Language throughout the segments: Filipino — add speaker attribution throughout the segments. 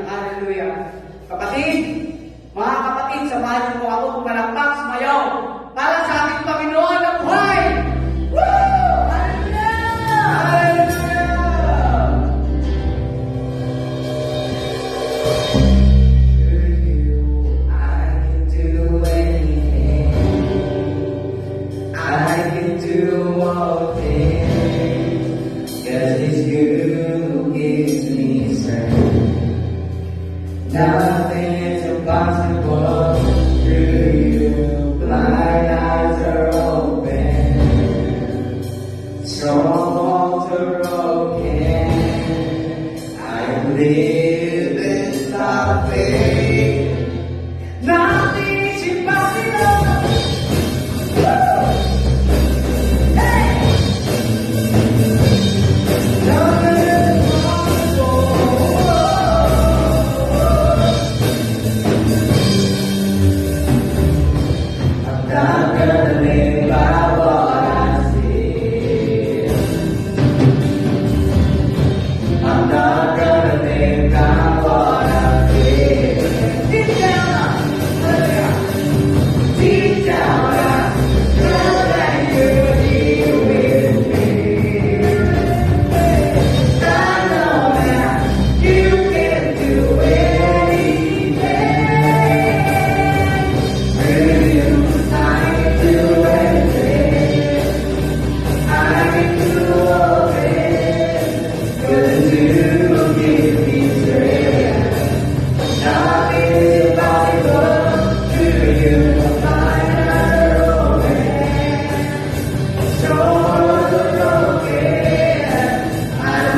Speaker 1: Hallelujah. Kapatid, mga kapatid, samahan niyo po ako pumalakpak, sumayaw para sa ating Panginoon na buhay! Woo! Hallelujah! Hallelujah! I can do anything. I can do all things. 'Cause it's you who gives me strength. Nothing is impossible through you. Blind eyes are open. Strongholds are broken. I live in the faith. Nothing is impossible. Woo! Hey! Nothing is impossible. I'm not gonna live by what I see. I'm not gonna live by what I feel. Deep down, deep down, I know that you're here with me. I know that you can do anything. Through you, I can do anything. I can do all things. 'Cause you give me strength. Nothing is impossible. Through you, find another open. Strongholds are broken. I live in my faith.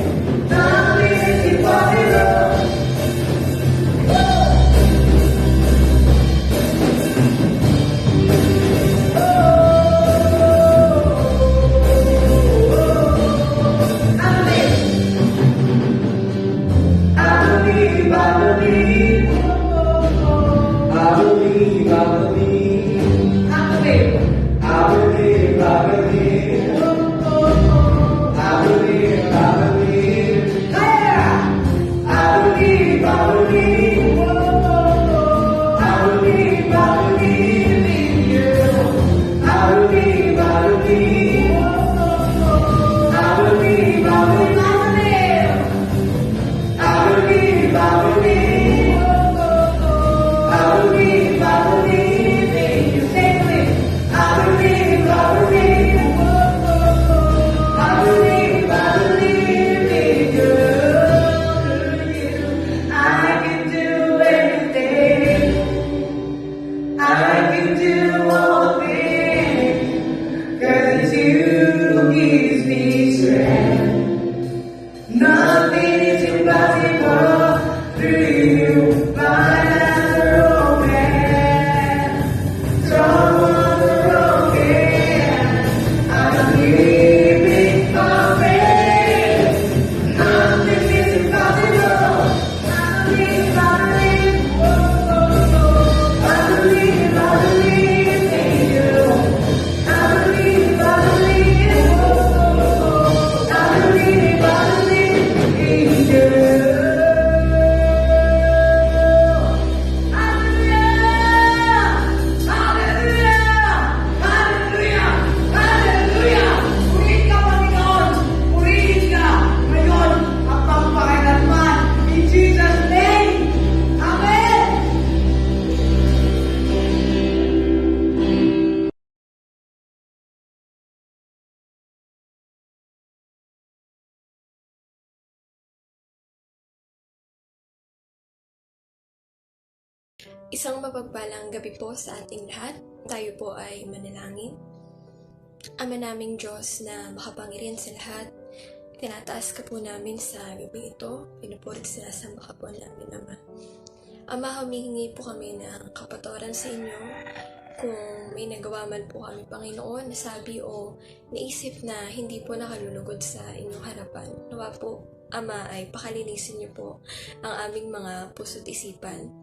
Speaker 1: Nothing is impossible. Nothing is impossible through you. Blind eyes are open. Strongholds are broken. I'm living my faith. Nothing is impossible. I believe in you. I believe in you.
Speaker 2: Isang mapagpalang gabi po sa ating lahat. Tayo po ay manalangin. Ama naming Diyos na makapangyarihan sa lahat, tinataas ka po namin sa gabi ito. Pinupuri sinasamba ka po namin, Ama. Ama, humihingi po kami ng kapatawaran sa inyo kung may nagawa man po kami, Panginoon, nasabi o naisip na hindi po nakalulugod sa inyong harapan. Nawa po, Ama, ay pakalinisin niyo po ang aming mga puso't isipan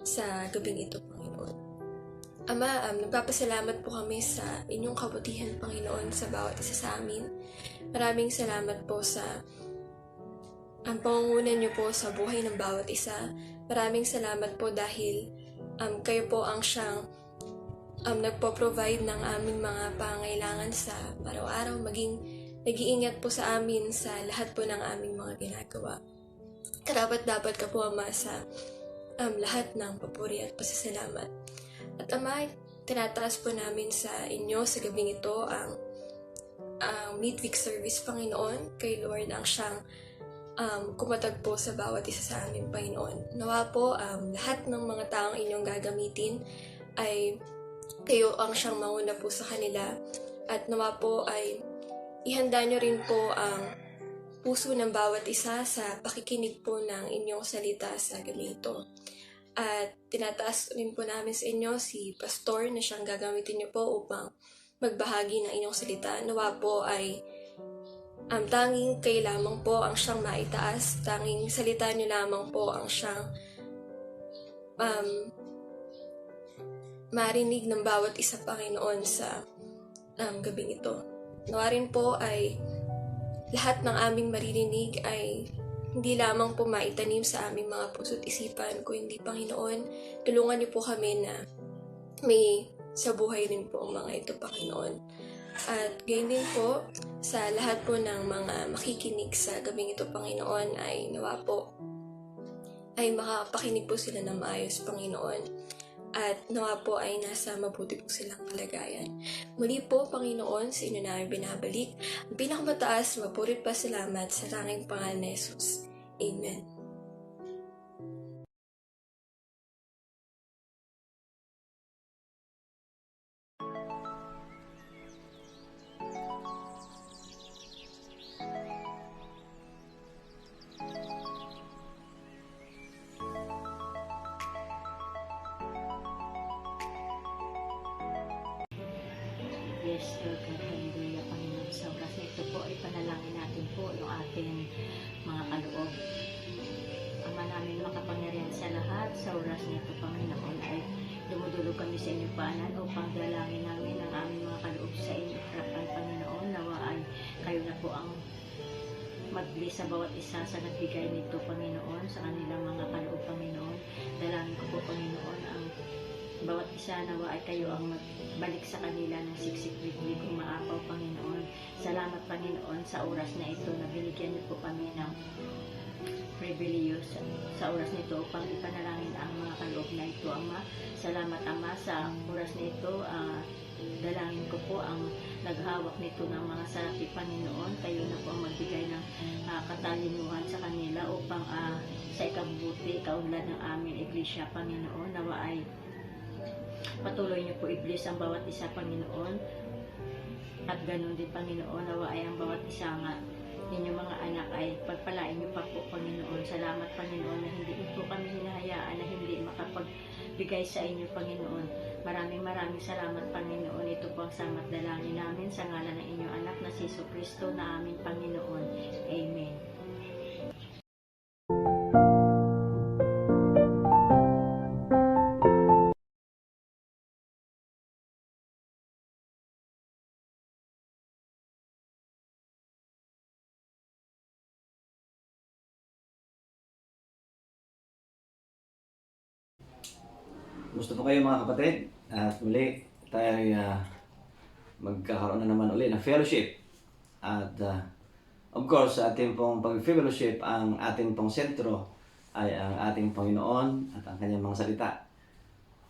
Speaker 2: sa gabing ito, Panginoon. Ama, nagpapasalamat po kami sa inyong kabutihan, Panginoon, sa bawat isa sa amin. Maraming salamat po sa ang pangunguna niyo po sa buhay ng bawat isa. Maraming salamat po dahil kayo po ang siyang nagpo-provide ng aming mga pangailangan sa araw-araw, maging nag-iingat po sa amin sa lahat po ng aming mga ginagawa. Karapat-dapat ka po, Ama, sa lahat ng papuri at pasasalamat. At Ama, tinataas po namin sa inyo sa gabing ito ang midweek service, Panginoon. Kay Lord ang siyang kumatag po sa bawat isa sa amin, Panginoon. Nawa po lahat ng mga taong inyong gagamitin ay kayo ang siyang mauna po sa kanila. At nawa po ay ihanda nyo rin po ang puso ng bawat isa sa pakikinig po ng inyong salita sa gabi ito. At tinataas rin po namin sa inyo si Pastor na siyang gagamitin nyo po upang magbahagi ng inyong salita. Nawa po ay tanging kayo lamang po ang siyang maitaas, tanging salita nyo lamang po ang siyang marinig ng bawat isa, Panginoon, sa gabing ito. Nawa rin po ay lahat ng aming maririnig ay hindi lamang po maitanim sa aming mga puso't isipan, kundi, Panginoon, tulungan niyo po kami na may sa buhay rin po ang mga ito, Panginoon. At gayon din po, sa lahat po ng mga makikinig sa gabing ito, Panginoon, ay nawa po ay makapakinig po sila ng maayos, Panginoon. At nawa po ay nasa mabuti po silang kalagayan. Muli po, Panginoon, sa inyo namin binabalik ang pinakamataas, mapurit pa salamat sa tanging pangalan ni Jesus. Amen.
Speaker 3: Yes, Lord God, hallelujah, Panginoon. Sa oras na ito po ay panalangin natin po yung ating mga kaloob. Ama namin makapangyarihan sa lahat, sa oras na ito, Panginoon, ay dumudulog kami sa inyong paanan upang dalangin namin ang aming mga kaloob sa inyong harapan, Panginoon. Nawa ay kayo na po ang mag-bless sa bawat isa sa nagbigay nito, Panginoon, sa kanilang mga kaloob, Panginoon. Dalangin ko po, Panginoon, ang bawat isa nawa ay kayo ang magbalik sa kanila ng siksik-liklik umaapaw, Panginoon. Salamat, Panginoon, sa oras na ito na binigyan niyo po kami ng pribilehyo sa oras nito upang ipanalangin ang mga kaloob na ito, Ama. Salamat, Ama, sa oras na ito. Dalangin ko po ang naghawak nito ng mga salapi, Panginoon. Kayo na po ang magbigay ng katalinuhan sa kanila upang sa ikabubuti, kaunlad ng aming iglesia, Panginoon. Nawa ay patuloy niyo po i-bless ang bawat isa, Panginoon. At ganun din, Panginoon, nawa ay ang bawat isa nga ninyong mga anak ay pagpalain niyo pa po, Panginoon. Salamat, Panginoon, na hindi po kami hinahayaan na hindi makapagbigay sa inyo, Panginoon. Maraming salamat, Panginoon. Ito po ang samat dalangin namin sa ngalan ng inyong anak na si Jesucristo na aming Panginoon. Amen.
Speaker 4: Gusto po kayo, mga kapatid, at muli tayo ay magkakaroon na naman uli ng fellowship. At of course, sa ating pong pag-fellowship, ang ating pong sentro ay ang ating Panginoon at ang kanyang mga salita.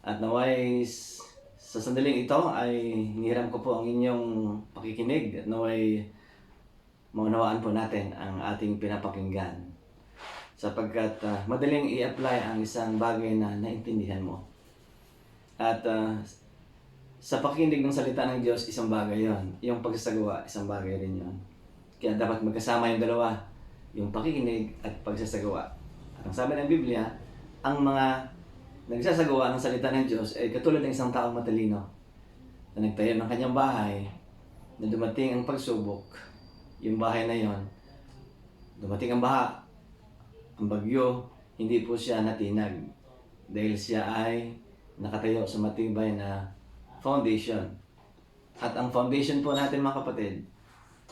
Speaker 4: At naway sa sandaling ito ay hiniram ko po ang inyong pakikinig at naway maunawaan po natin ang ating pinapakinggan. Sapagkat madaling i-apply ang isang bagay na naintindihan mo. At sa pakikinig ng salita ng Diyos, isang bagay yon. Yung pagsasagawa, isang bagay rin yon. Kaya dapat magkasama yung dalawa, yung pakikinig at pagsasagawa. At ang sabi ng Biblia, ang mga nagsasagawa ng salita ng Diyos ay katulad ng isang taong matalino na nagtayo ng kanyang bahay, na dumating ang pagsubok, yung bahay na yon, dumating ang baha, ang bagyo, hindi po siya natinag dahil siya ay nakatayo sa matibay na foundation. At ang foundation po natin, mga kapatid,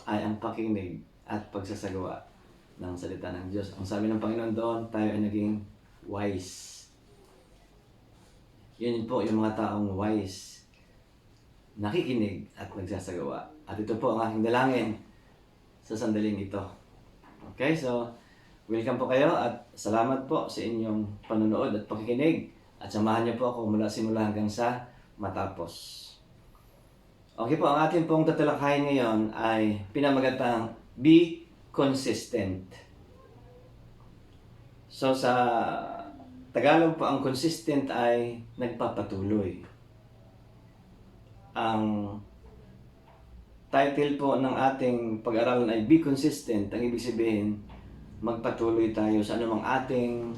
Speaker 4: ay ang pakikinig at pagsasagawa. ng salita ng Diyos. Ang sabi ng Panginoon doon, tayo ay naging wise. Yun po yung mga taong wise, nakikinig at nagsasagawa. At ito po ang aking dalangin sa sandaling ito. Okay, so welcome po kayo at salamat po sa inyong panonood at pakikinig. At samahan niyo po ako mula simula hanggang sa matapos. Okay po, ang ating pong tatalakayin ngayon ay pinamagatang Be Consistent. So sa Tagalog po, ang consistent ay nagpapatuloy. Ang title po ng ating pag-aralan ay Be Consistent. Ang ibig sabihin, magpatuloy tayo sa anumang ating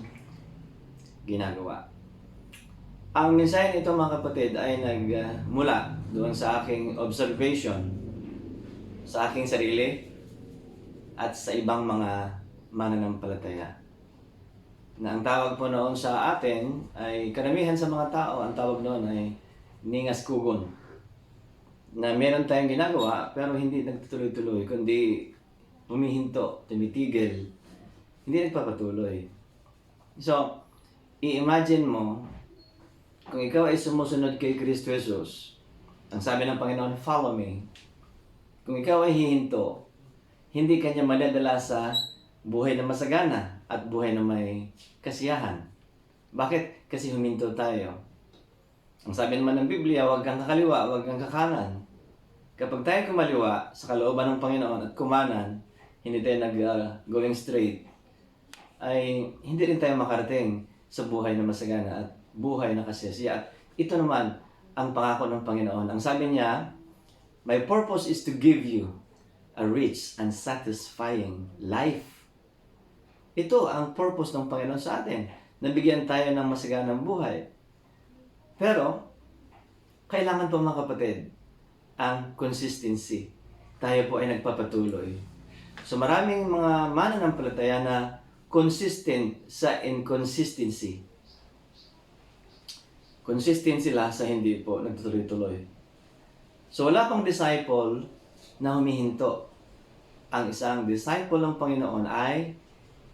Speaker 4: ginagawa. Ang mensahe nito mga kapatid ay nagmula doon sa aking observation, sa aking sarili, at sa ibang mga mananampalataya. Na ang tawag po noon sa atin ay, karamihan sa mga tao, ang tawag noon ay ningas kugon. Na meron tayong ginagawa pero hindi nagtutuloy-tuloy, kundi humihinto, tumitigil, hindi nagpapatuloy. So, i-imagine mo, kung ikaw ay sumusunod kay Kristo Jesus, ang sabi ng Panginoon, follow me. Kung ikaw ay hihinto, hindi kanya madadala sa buhay na masagana at buhay na may kasiyahan. Bakit? Kasi huminto tayo. Ang sabi naman ng Biblia, huwag kang kakaliwa, huwag kang kakanan. Kapag tayo kumaliwa sa kalooban ng Panginoon at kumanan, hindi tayo going straight, ay hindi rin tayo makarating sa buhay na masagana at buhay na kasiyasiya. At ito naman ang pangako ng Panginoon. Ang sabi niya, my purpose is to give you a rich and satisfying life. Ito ang purpose ng Panginoon sa atin. Nabigyan tayo ng masaganang buhay. Pero, kailangan po mga kapatid, ang consistency. Tayo po ay nagpapatuloy. So maraming mga mananampalataya na consistent sa inconsistency. Consistent sila sa hindi po nagtutuloy-tuloy. So wala pong disciple na humihinto. Ang isang disciple ng Panginoon ay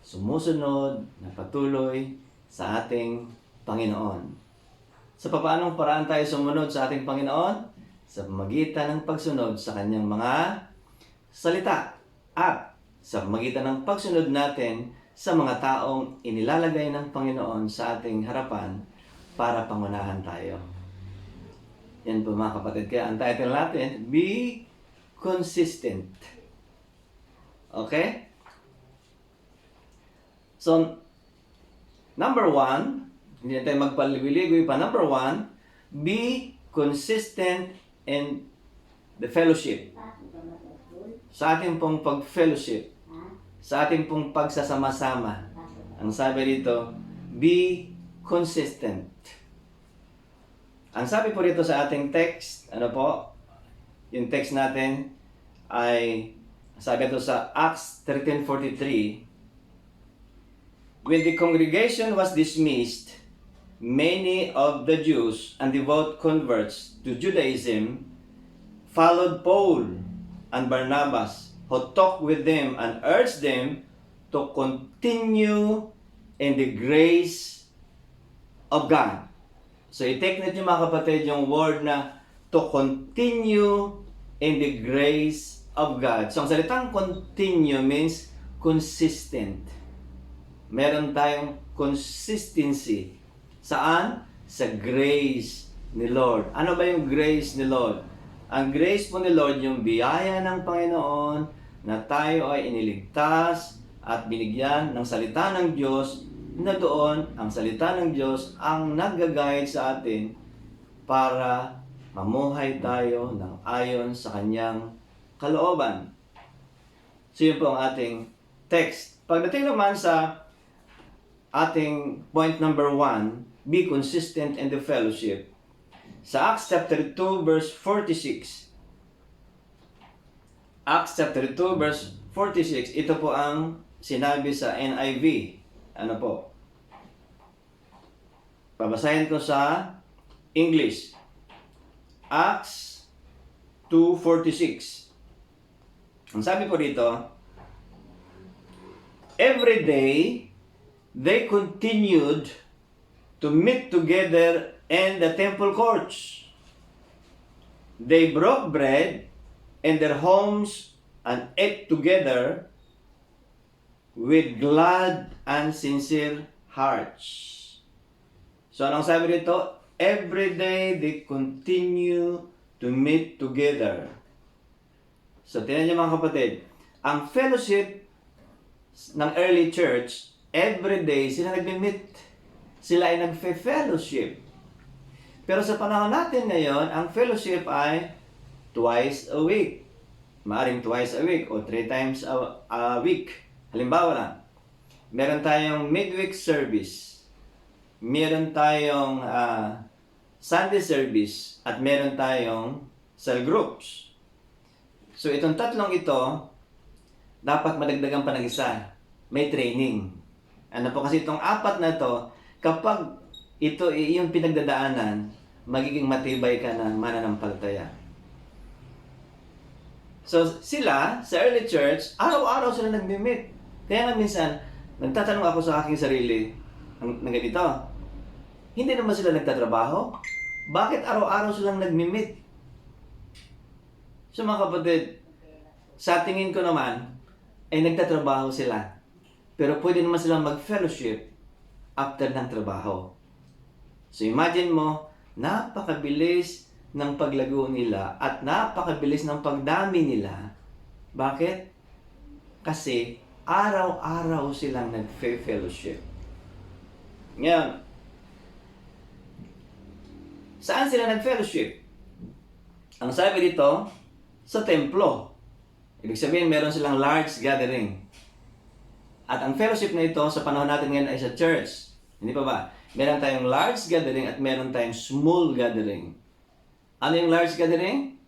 Speaker 4: sumusunod na patuloy sa ating Panginoon. Sa paanong paraan tayo sumunod sa ating Panginoon? Sa pamagitan ng pagsunod sa kanyang mga salita at sa pamagitan ng pagsunod natin sa mga taong inilalagay ng Panginoon sa ating harapan para pangunahan tayo. Yan po mga kapatid. Kaya ang title natin, Be Consistent. Okay? So, number 1, hindi na tayo magpaligoy-ligoy pa. Number 1, be consistent in the fellowship. Sa ating pong pag-fellowship, sa ating pong pagsasama-sama. Ang sabi dito, be consistent. Ang sabi po dito sa ating text, ano po? Yung text natin ay, sabi ito sa Acts 13:43, when the congregation was dismissed, many of the Jews and devout converts to Judaism followed Paul and Barnabas, who talked with them and urged them to continue in the grace of God. So, i-take note nyo mga kapatid yung word na to continue in the grace of God. So, ang salitang continue means consistent. Meron tayong consistency. Saan? Sa grace ni Lord. Ano ba yung grace ni Lord? Ang grace po ni Lord, yung biyaya ng Panginoon na tayo ay iniligtas at binigyan ng salita ng Diyos, na doon ang salita ng Diyos ang nag-guide sa atin para mamuhay tayo ng ayon sa kanyang kalooban. So yun po ang ating text. Pagdating naman sa ating point number 1, be consistent in the fellowship. Sa Acts chapter 2 verse 46. Acts chapter 2 verse 46, ito po ang sinabi sa NIV. Ano po? Babasahin ko sa English. Acts 2:46. Ang sabi po dito, every day, they continued to meet together in the temple courts. They broke bread in their homes and ate together with glad and sincere hearts. So anong sabi dito? Every day they continue to meet together. So tingnan niyo mga kapatid, ang fellowship ng early church, every day sila nagme-meet. Sila ay nagfe-fellowship. Pero sa panahon natin ngayon, ang fellowship ay twice a week. Maaring twice a week o 3 times a week. Halimbawa lang, meron tayong midweek service, meron tayong Sunday service, at meron tayong cell groups. So itong tatlong ito, dapat madagdagan pa ng isa. May training. Ano po kasi itong 4 na ito, kapag ito yung pinagdadaanan, magiging matibay ka ng mananampalataya. So sila, sa early church, araw-araw sila nagme-meet. Kaya nga minsan, nagtatanong ako sa aking sarili, ng ganito, hindi naman sila nagtatrabaho? Bakit araw-araw silang nagme-meet? So mga kapatid, sa tingin ko naman, ay nagtatrabaho sila. Pero pwede naman silang mag-fellowship after ng trabaho. So imagine mo, napakabilis ng paglago nila at napakabilis ng pagdami nila. Bakit? Kasi araw-araw silang nag-fellowship. Ngayon, saan sila nag-fellowship? Ang sabi dito, sa templo. Ibig sabihin, meron silang large gathering. At ang fellowship na ito sa panahon natin ngayon ay sa church. Hindi pa ba? Meron tayong large gathering at meron tayong small gathering. Ano yung large gathering?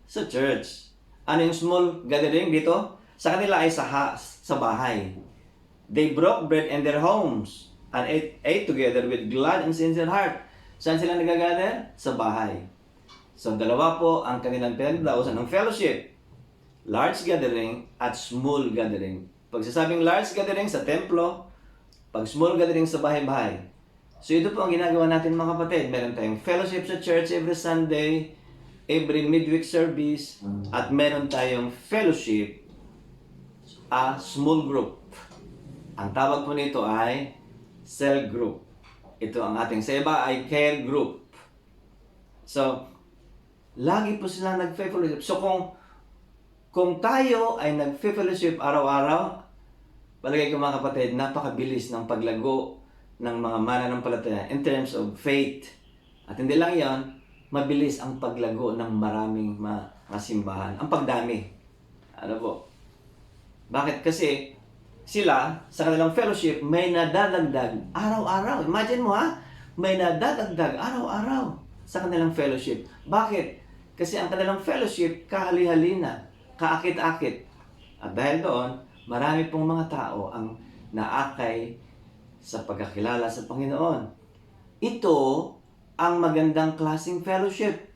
Speaker 4: Sa church. Ano yung small gathering dito? Sa kanila ay sa bahay. They broke bread in their homes and ate together with glad and sincere heart. Saan sila nagagather? Sa bahay. So, dalawa po ang kanilang pinagdausan ng fellowship. Large gathering at small gathering. Pag sasabing large gathering sa templo, pag small gathering sa bahay-bahay. So, ito po ang ginagawa natin mga kapatid. Meron tayong fellowship sa church every Sunday, every midweek service, at meron tayong fellowship, a small group. Ang tawag po nito ay cell group. Ito ang ating sa iba ay care group. So, lagi po silang nag-fellowship. So, kung tayo ay nag-fellowship araw-araw, palagay ko mga kapatid, napakabilis ng paglago ng mga mananampalataya in terms of faith. At hindi lang yan, mabilis ang paglago ng maraming mga simbahan. Ang pagdami. Ano po? Bakit? Kasi sila, sa kanilang fellowship, may nadadagdag araw-araw. Imagine mo ha, may nadadagdag araw-araw sa kanilang fellowship. Bakit? Kasi ang kanilang fellowship, kahali-halina, kaakit-akit. At dahil doon, marami pong mga tao ang naakay sa pagkakilala sa Panginoon. Ito ang magandang klaseng fellowship.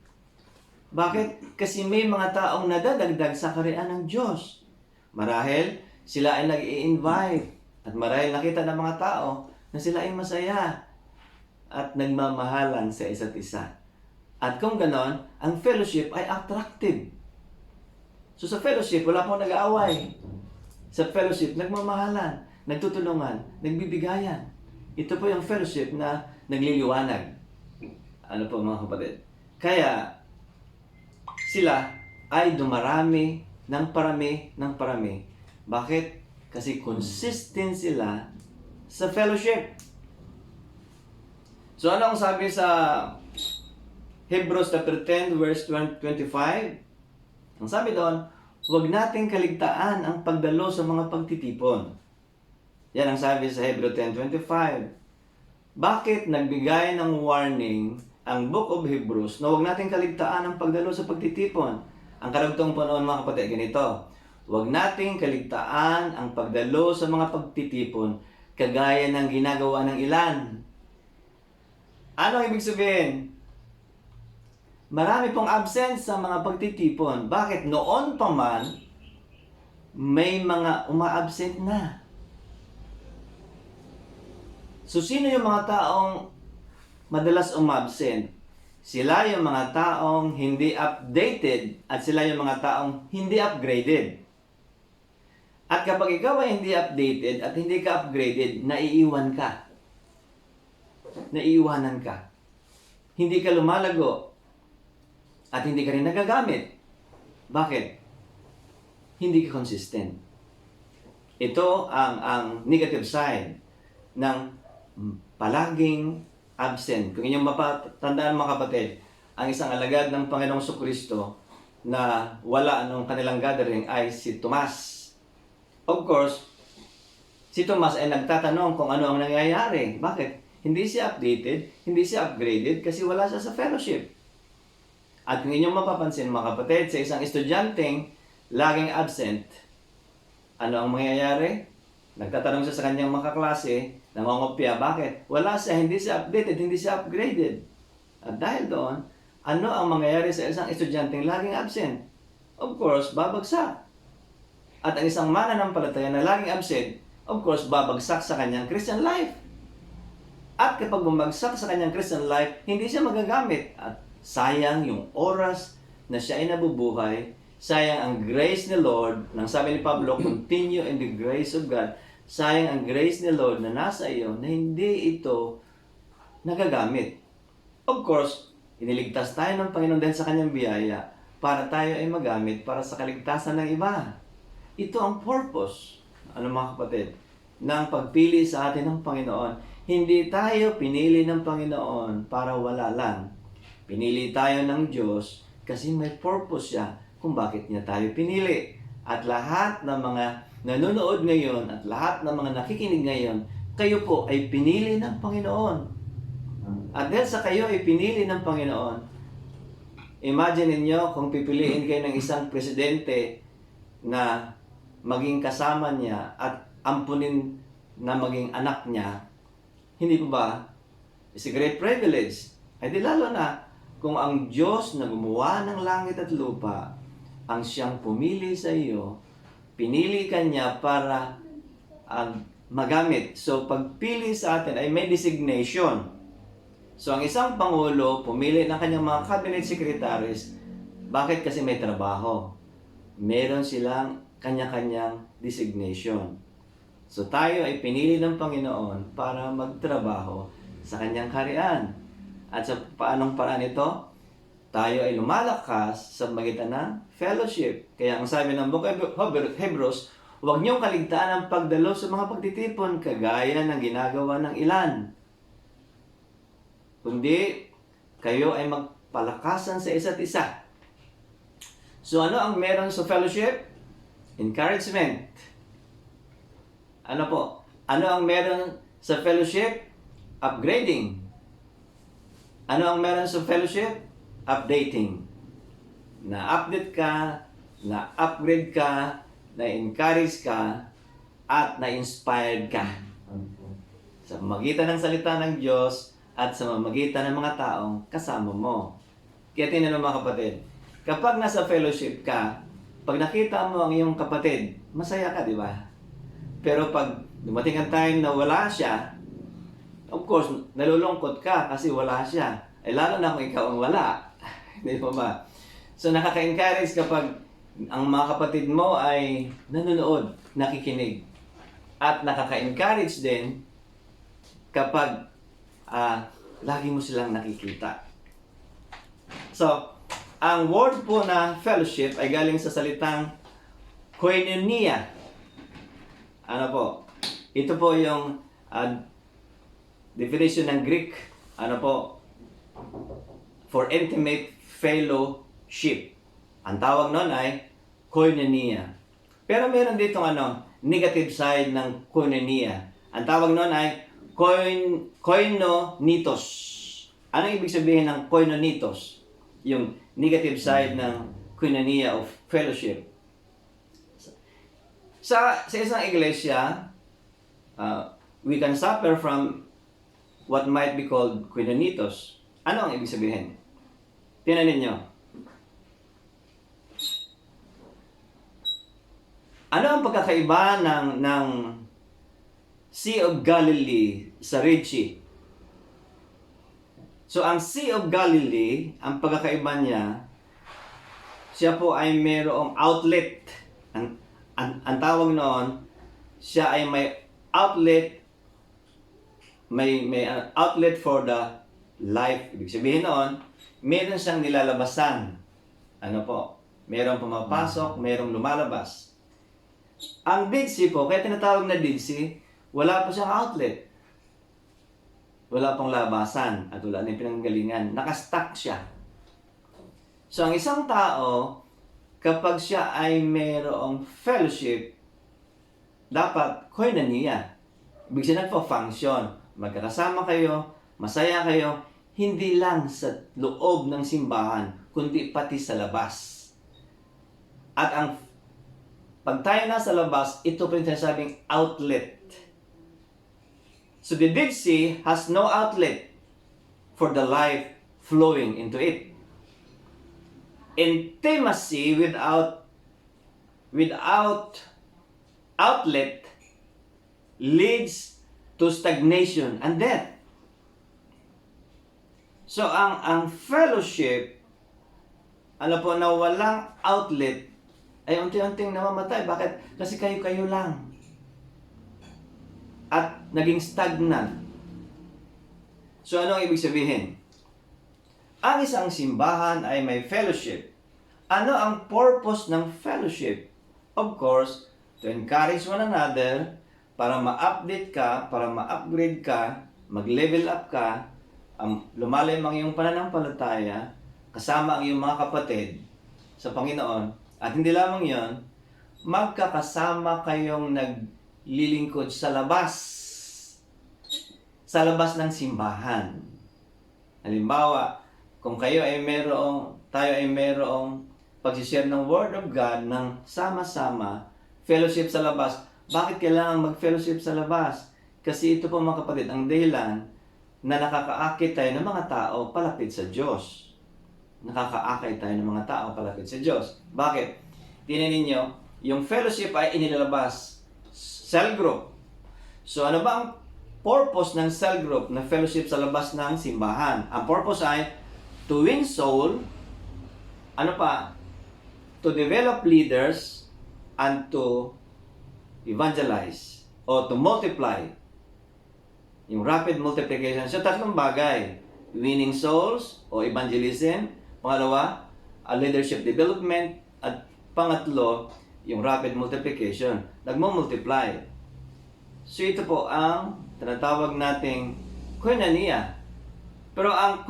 Speaker 4: Bakit? Kasi may mga taong nadadagdag sa kaharian ng Diyos. Marahil, sila ay nag-i-invite. At marahil nakita ng mga tao na sila ay masaya at nagmamahalan sa isa't isa. At kung ganon, ang fellowship ay attractive. So sa fellowship, wala pong nag-aaway. Sa fellowship, nagmamahalan, nagtutulungan, nagbibigayan. Ito po yung fellowship na nagliliwanag. Ano po mga kapatid? Kaya, sila ay dumarami ng parami. Bakit? Kasi consistent sila sa fellowship. So ano ang sabi sa Hebrews chapter 10 verse 25? Ang sabi doon, huwag nating kaligtaan ang pagdalo sa mga pagtitipon. Yan ang sabi sa Hebrews 10:25. Bakit nagbigay ng warning ang Book of Hebrews na huwag nating kaligtaan ang pagdalo sa pagtitipon? Ang karagtong po noon mga kapatid, ganito. Huwag nating kaligtaan ang pagdalo sa mga pagtitipon kagaya ng ginagawa ng ilan. Ano ang ibig sabihin? Marami pong absence sa mga pagtitipon. Bakit? Noon pa man, may mga uma-absent na. So, sino yung mga taong madalas umabsent? Sila yung mga taong hindi updated at sila yung mga taong hindi upgraded. At kapag ikaw ay hindi updated at hindi ka upgraded, naiiwan ka. Naiiwanan ka. Hindi ka lumalago at hindi ka rin nagagamit. Bakit? Hindi ka consistent. Ito ang negative side ng palaging absent. Kung inyong mapatandaan mga kapatid, ang isang alagad ng Panginoong Jesucristo na wala anong kanilang gathering ay si Tomas. Of course, si Tomas ay nagtatanong kung ano ang nangyayari. Bakit? Hindi siya updated, hindi siya upgraded kasi wala siya sa fellowship. At kung inyong mapapansin mga kapatid, sa isang estudyanteng laging absent, ano ang mangyayari? Nagtatanong siya sa kanyang mga kaklase, nangongopya. Bakit? Wala siya, hindi siya updated, hindi siya upgraded. At dahil doon, ano ang mangyayari sa isang estudyanteng laging absent? Of course, babagsak. At ang isang mananampalataya na laging absent, of course, babagsak sa kanyang Christian life. At kapag bumagsak sa kanyang Christian life, hindi siya magagamit. At sayang yung oras na siya ay nabubuhay, sayang ang grace ni Lord, nang sabi ni Pablo, continue in the grace of God. Sayang ang grace ni Lord na nasa iyo na hindi ito nagagamit. Of course, iniligtas tayo ng Panginoon dahil sa kanyang biyaya para tayo ay magamit para sa kaligtasan ng iba. Ito ang purpose, mga kapatid, ng pagpili sa atin ng Panginoon. Hindi tayo pinili ng Panginoon para wala lang. Pinili tayo ng Diyos kasi may purpose siya kung bakit niya tayo pinili. At lahat ng mga nanonood ngayon at lahat ng mga nakikinig ngayon, kayo po ay pinili ng Panginoon. At dahil sa kayo ay pinili ng Panginoon, imagine niyo kung pipiliin kayo ng isang presidente na maging kasama niya at ampunin na maging anak niya, hindi po ba? It's a great privilege. Ay di lalo na kung ang Diyos na gumawa ng langit at lupa ang siyang pumili sa iyo, pinili ka niya para magamit. So, pagpili sa atin ay may designation. So, ang isang Pangulo, pumili ng kanyang mga cabinet secretaries. Bakit? Kasi may trabaho. Meron silang kanya-kanyang designation. So, tayo ay pinili ng Panginoon para magtrabaho sa kanyang kaharian. At sa paanong paraan ito? Tayo ay lumalakas sa magitan ng fellowship. Kaya ang sabi ng Book of Hebrews, huwag niyong kaligtaan ang pagdalo sa mga pagtitipon kagaya ng ginagawa ng ilan. Kundi, kayo ay magpalakasan sa isa't isa. So ano ang meron sa fellowship? Encouragement. Ano po? Ano ang meron sa fellowship? Upgrading. Ano ang meron sa fellowship? Updating. Na-update ka, na-upgrade ka, na-encourage ka, at na-inspired ka. Sa magitan ng salita ng Diyos at sa magitan ng mga taong kasama mo. Kaya tingnan mo mga kapatid, kapag nasa fellowship ka, pag nakita mo ang iyong kapatid, masaya ka, di ba? Pero pag dumating ang time na wala siya, of course, nalulungkot ka kasi wala siya. Eh lalo na kung ikaw ang wala. Di ba? So nakaka-encourage kapag ang mga kapatid mo ay nanonood, nakikinig. At nakaka-encourage din kapag lagi mo silang nakikita. So, ang word po na fellowship ay galing sa salitang koinonia. Ano po? Ito po yung definition ng Greek. Ano po? For intimate fellowship. Ang tawag nun ay koinonia. Pero meron ditong negative side ng koinonia. Ang tawag nun ay koinonitos. Ano ibig sabihin ng koinonitos? Yung negative side ng koinonia of fellowship. Sa isang iglesia, we can suffer from what might be called koinonitos. Ano ang ibig sabihin? Tingnan ninyo. Ano ang pagkakaiba ng Sea of Galilee sa Red Sea. So, ang Sea of Galilee, ang pagkakaiba niya, siya po ay mayroong outlet. Ang tawag noon, siya ay may outlet, may outlet for the life. Ibig sabihin noon, meron siyang nilalabasan. Ano po? Merong pumapasok, merong lumalabas. Ang Dead Sea po, kaya tinatawag na Dead Sea, wala po siyang outlet. Wala pong labasan at wala na pinanggalingan. Nakastuck siya. So, ang isang tao, kapag siya ay mayroong fellowship, dapat koinonia. Ibig sabihin nagpa-function. Magkakasama kayo, masaya kayo, hindi lang sa loob ng simbahan, kundi pati sa labas. At pag tayo nasa labas, ito po yung sinasabing outlet. So the Dead Sea has no outlet for the life flowing into it. Intimacy without outlet leads to stagnation and death. So ang fellowship, ano po, na walang outlet, ay unti-unting namamatay. Bakit? Kasi kayo-kayo lang. At naging stagnant. So ano ang ibig sabihin? Ang isang simbahan ay may fellowship. Ano ang purpose ng fellowship? Of course, to encourage one another, para ma-update ka, para ma-upgrade ka, mag-level up ka, lumalim ang iyong pananampalataya, kasama ang iyong mga kapatid sa Panginoon. At hindi lamang yon, magkakasama kayong naglilingkod sa labas ng simbahan. Halimbawa, kung tayo ay mayroong pag-share ng Word of God ng sama-sama, fellowship sa labas. Bakit kailangan mag-fellowship sa labas? Kasi ito po mga kapatid, ang dahilan na nakakaakit tayo ng mga tao palapit sa Diyos. Nakakaakit tayo ng mga tao palapit sa Diyos. Bakit? Tingnan ninyo, yung fellowship ay inilalabas. Cell group. So ano ba ang purpose ng cell group na fellowship sa labas ng simbahan? Ang purpose ay to win soul, ano pa? To develop leaders and to evangelize o to multiply. Yung rapid multiplication. So, tatlong bagay. Winning souls o evangelism. Pangalawa, leadership development. At pangatlo, yung rapid multiplication. Nagmo-multiply. So, ito po ang tinatawag nating koinonia. Pero ang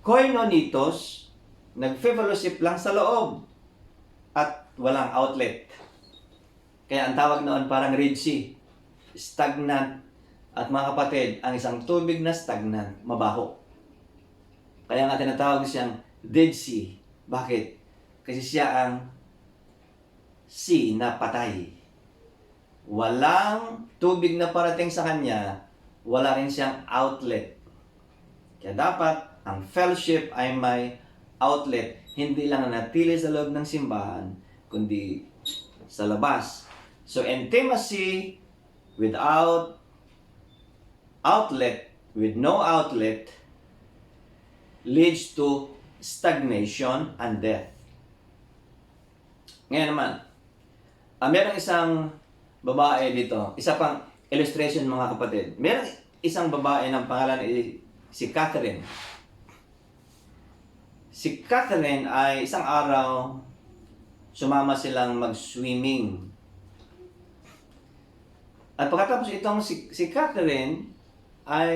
Speaker 4: koinonitos, nag-fellowship lang sa loob at walang outlet. Kaya ang tawag noon parang Red Sea, stagnant. At mga kapatid, ang isang tubig na stagnant, mabaho. Kaya nga tinatawag siyang Dead Sea. Bakit? Kasi siya ang sea na patay. Walang tubig na parating sa kanya, wala rin siyang outlet. Kaya dapat ang fellowship ay may outlet. Hindi lang nanatili sa loob ng simbahan, kundi sa labas. So intimacy without outlet, with no outlet, leads to stagnation and death. Ngayon naman, meron isang babae dito, isa pang illustration mga kapatid. Meron isang babae ng pangalan si Catherine. Si Catherine ay isang araw, sumama silang mag-swimming. At pagkatapos itong si Catherine ay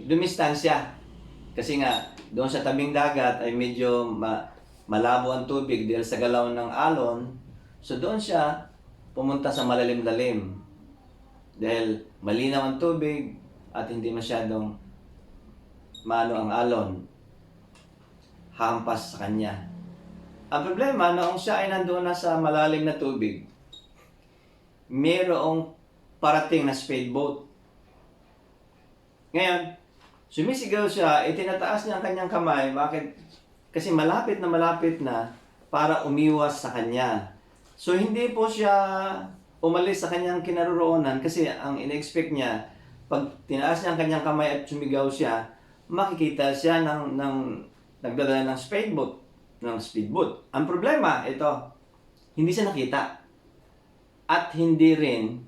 Speaker 4: dumistansya. Kasi nga, doon sa tabing dagat ay medyo malabo ang tubig dahil sa galaw ng alon. So doon siya pumunta sa malalim-lalim. Dahil malinaw ang tubig at hindi masyadong maano ang alon. Hampas sa kanya. Ang problema, noong siya ay nandoon na sa malalim na tubig, mayroong parating na speedboat. Ngayon, sumisigaw siya, itinataas niya ang kanyang kamay. Bakit? Kasi malapit na para umiwas sa kanya. So, hindi po siya umalis sa kanyang kinaroroonan kasi ang in-expect niya, pag tinaas niya ang kanyang kamay at sumigaw siya, makikita siya ng nagdadala ng speedboat. Ang problema, ito, hindi siya nakita. At hindi rin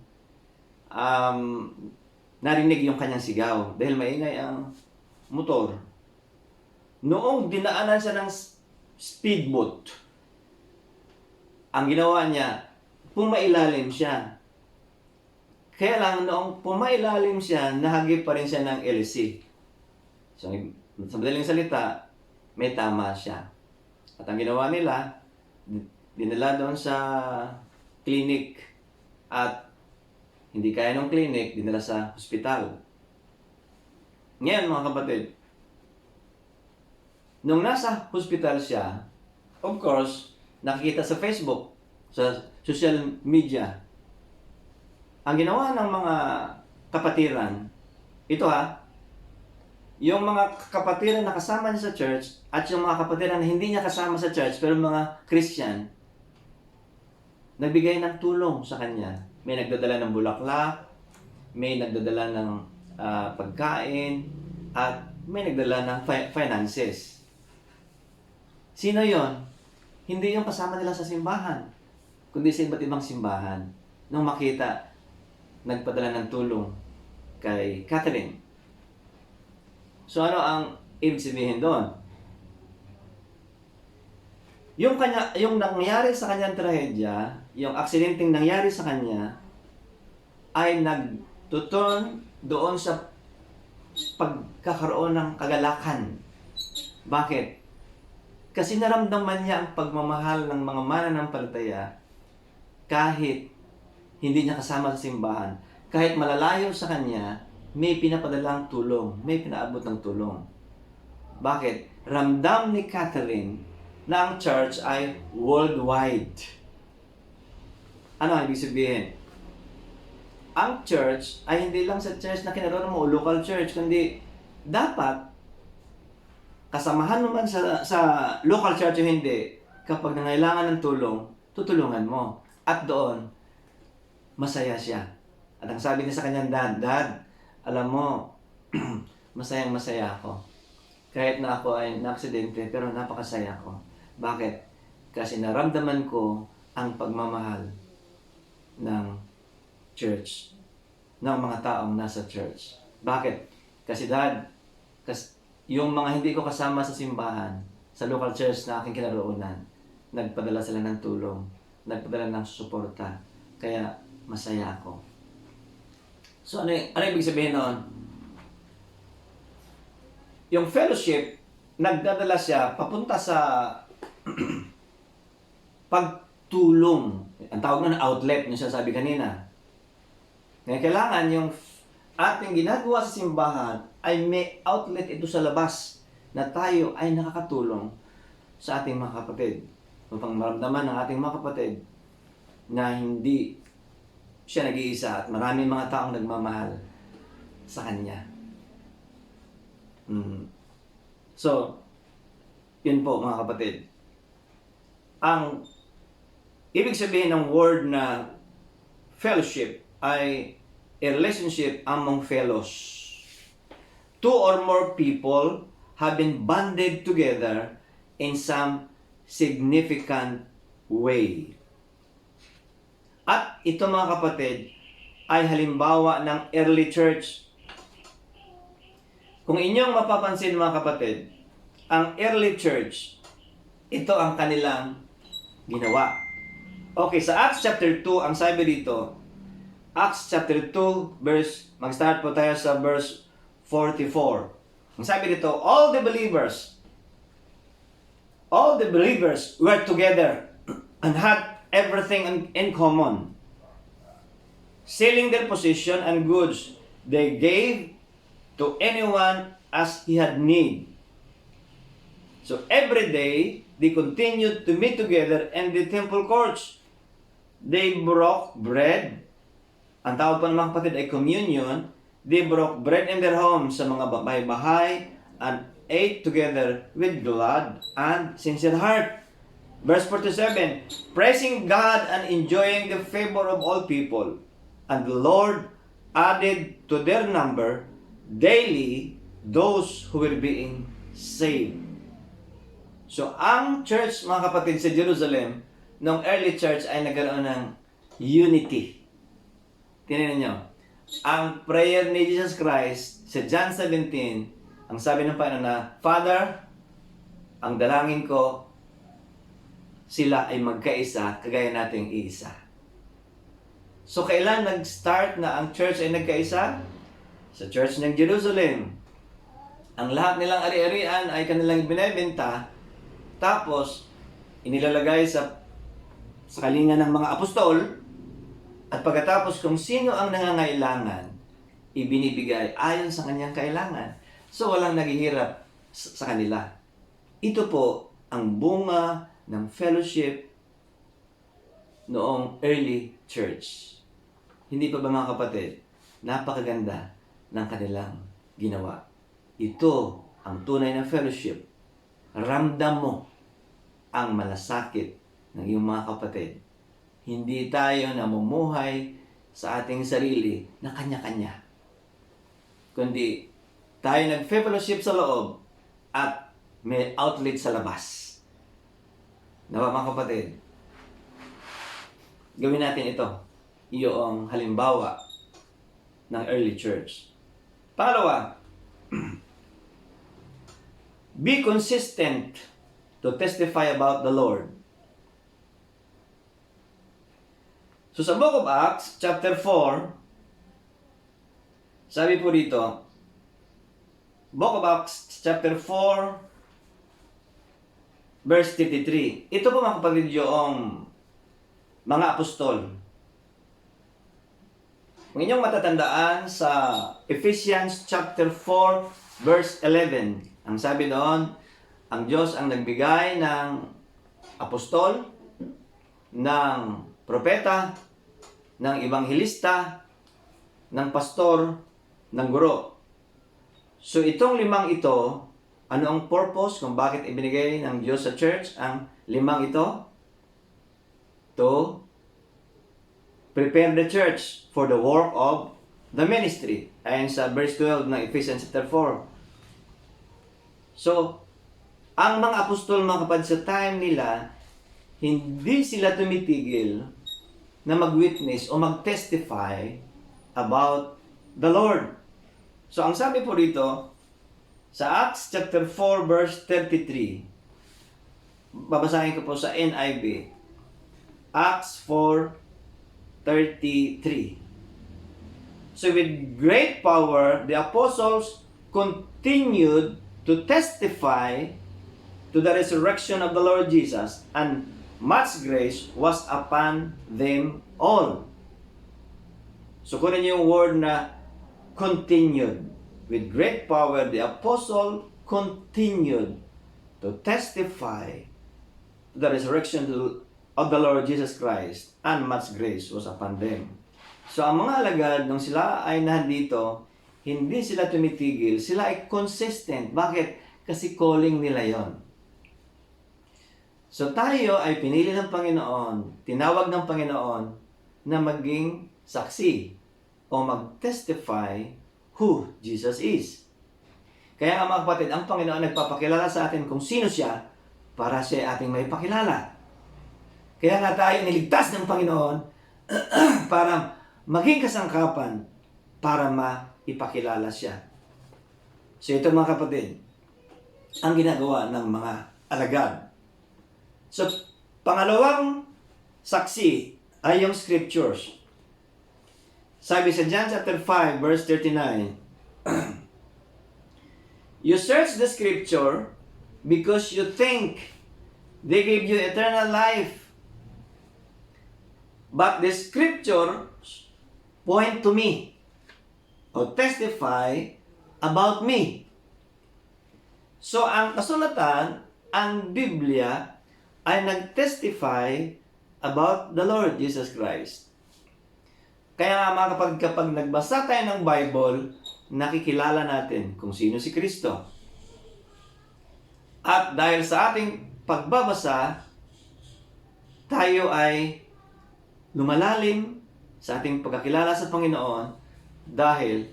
Speaker 4: narinig yung kanyang sigaw dahil maingay ang motor. Noong dinaanan siya ng speedboat, ang ginawa niya, pumailalim siya. Kaya lang, noong pumailalim siya, nahagip pa rin siya ng LC. So, sa madaling salita, may tama siya. At ang ginawa nila, dinala doon sa clinic at hindi kaya ng clinic, dinala sa hospital. Ngayon mga kapatid, nung nasa hospital siya, of course, nakikita sa Facebook, sa social media, ang ginawa ng mga kapatiran, ito yung mga kapatiran na kasama niya sa church at yung mga kapatiran na hindi niya kasama sa church pero mga Christian, nagbigay ng tulong sa kanya. May nagdadala ng bulaklak, may nagdadala ng pagkain, at may nagdala ng finances. Sino yon? Hindi yung kasama nila sa simbahan, kundi sa iba't ibang simbahan. Nung makita, nagpadala ng tulong kay Catherine. So ano ang ibig sabihin doon? Yung nangyari sa kanyang trahedya, yung aksidenteng nangyari sa kanya, ay nagtuton doon sa pagkakaroon ng kagalakan. Bakit? Kasi naramdaman niya ang pagmamahal ng mga mananampalataya kahit hindi niya kasama sa simbahan. Kahit malalayo sa kanya, may pinapadalang tulong, may pinaabot ng tulong. Bakit? Ramdam ni Catherine na ang church ay worldwide. Ano ang ibig sabihin? Ang church ay hindi lang sa church na kinaroon mo o local church, kundi dapat kasamahan mo man sa local church o hindi, kapag nangailangan ng tulong, tutulungan mo. At doon, masaya siya. At ang sabi niya sa kanyang dad, alam mo, masayang-masaya ako. Kahit na ako ay na-aksidente, pero napakasaya ko. Bakit? Kasi naramdaman ko ang pagmamahal ng church, ng mga taong nasa church. Bakit? Kasi yung mga hindi ko kasama sa simbahan, sa local church na aking kinaroonan, nagpadala sila ng tulong, nagpadala ng suporta. Kaya masaya ako. So ano ibig sabihin noon? Yung fellowship, nagdadala siya papunta sa pagtulong. Ang tawag na outlet, yung sabi kanina. Ngayon, kailangan yung ating ginagawa sa simbahan ay may outlet ito sa labas na tayo ay nakakatulong sa ating mga kapatid. Upang maramdaman ng ating mga kapatid na hindi siya nag-iisa at maraming mga taong nagmamahal sa kanya. So, yun po mga kapatid. Ang ibig sabihin ng word na fellowship ay a relationship among fellows. Two or more people have been bonded together in some significant way. At ito mga kapatid ay halimbawa ng early church. Kung inyong mapapansin mga kapatid, ang early church, ito ang kanilang ginawa. Okay, sa Acts chapter 2, ang sabi dito, Acts chapter 2, mag-start po tayo sa verse 44. Ang sabi dito, all the believers were together and had everything in common. Selling their possession and goods, they gave to anyone as he had need. So every day, they continued to meet together in the temple courts. They broke bread. Ang tawag pa ng mga kapatid ay communion. They broke bread in their homes sa mga bahay-bahay and ate together with glad and sincere heart, Verse 47, praising God and enjoying the favor of all people. And the Lord added to their number daily those who were being saved. So, ang church, mga kapatid, sa Jerusalem, noong early church ay nagkaroon ng unity. Tingnan niyo. Ang prayer ni Jesus Christ sa John 17, ang sabi ng Panginoon na, Father, ang dalangin ko, sila ay magkaisa, kagaya nating iisa. So, kailan nag-start na ang church ay nagkaisa? Sa church ng Jerusalem. Ang lahat nilang ari-arian ay kanilang binebenta, tapos inilalagay sa kalinga ng mga apostol, at pagkatapos kung sino ang nangangailangan, ibinibigay ayon sa kanyang kailangan. So, walang naghihirap sa kanila. Ito po ang bunga ng fellowship noong early church. Hindi pa ba mga kapatid? Napakaganda ng kanilang ginawa. Ito ang tunay na fellowship. Ramdam mo ang malasakit ng iyong mga kapatid. Hindi tayo namumuhay sa ating sarili na kanya-kanya. Kundi tayo nag-fellowship sa loob at may outlet sa labas. Nawa mga kapatid, gawin natin ito. Iyong halimbawa ng early church. Pangalawa, be consistent to testify about the Lord. So sa Book of Acts, chapter 4, sabi po dito, Book of Acts, chapter 4, verse 53. Ito po mga kapatid yung mga apostol. Kung inyong matatandaan sa Ephesians chapter 4, verse 11, ang sabi doon, ang Diyos ang nagbigay ng apostol, ng propeta, ng ebanghilista, ng pastor, ng guro. So itong limang ito, ano ang purpose kung bakit ibinigay ng Diyos sa church ang limang ito? To prepare the church for the work of the ministry. Ayon sa verse 12 ng Ephesians chapter 4. So, ang mga apostol, mga kapatid, sa time nila, hindi sila tumitigil na mag-witness o mag-testify about the Lord. So, ang sabi po rito, sa Acts chapter 4 verse 33, babasahin ko po sa NIV. Acts 4:33. So with great power, the apostles continued to testify to the resurrection of the Lord Jesus, and much grace was upon them all. So kunin niyo yung word na continued. With great power, the apostle continued to testify to the resurrection of the Lord Jesus Christ, and much grace was upon them. So, ang mga alagad, nung sila ay nandito, hindi sila tumitigil, sila ay consistent. Bakit? Kasi calling nila yon. So, tayo ay pinili ng Panginoon, tinawag ng Panginoon na maging saksi o mag-testify who Jesus is. Kaya nga mga kapatid, ang Panginoon nagpapakilala sa atin kung sino siya para siya ating may pakilala. Kaya nga tayo niligtas ng Panginoon para maging kasangkapan para maipakilala siya. So ito mga kapatid, ang ginagawa ng mga alagad. So pangalawang saksi ay yung scriptures. Sabi sa John chapter 5 verse 39, you search the scripture because you think they give you eternal life. But the scriptures point to me or testify about me. So ang kasulatan, ang Biblia ay nag-testify about the Lord Jesus Christ. Kaya mga kapag nagbasa tayo ng Bible, nakikilala natin kung sino si Kristo. At dahil sa ating pagbabasa, tayo ay lumalalim sa ating pagkakilala sa Panginoon dahil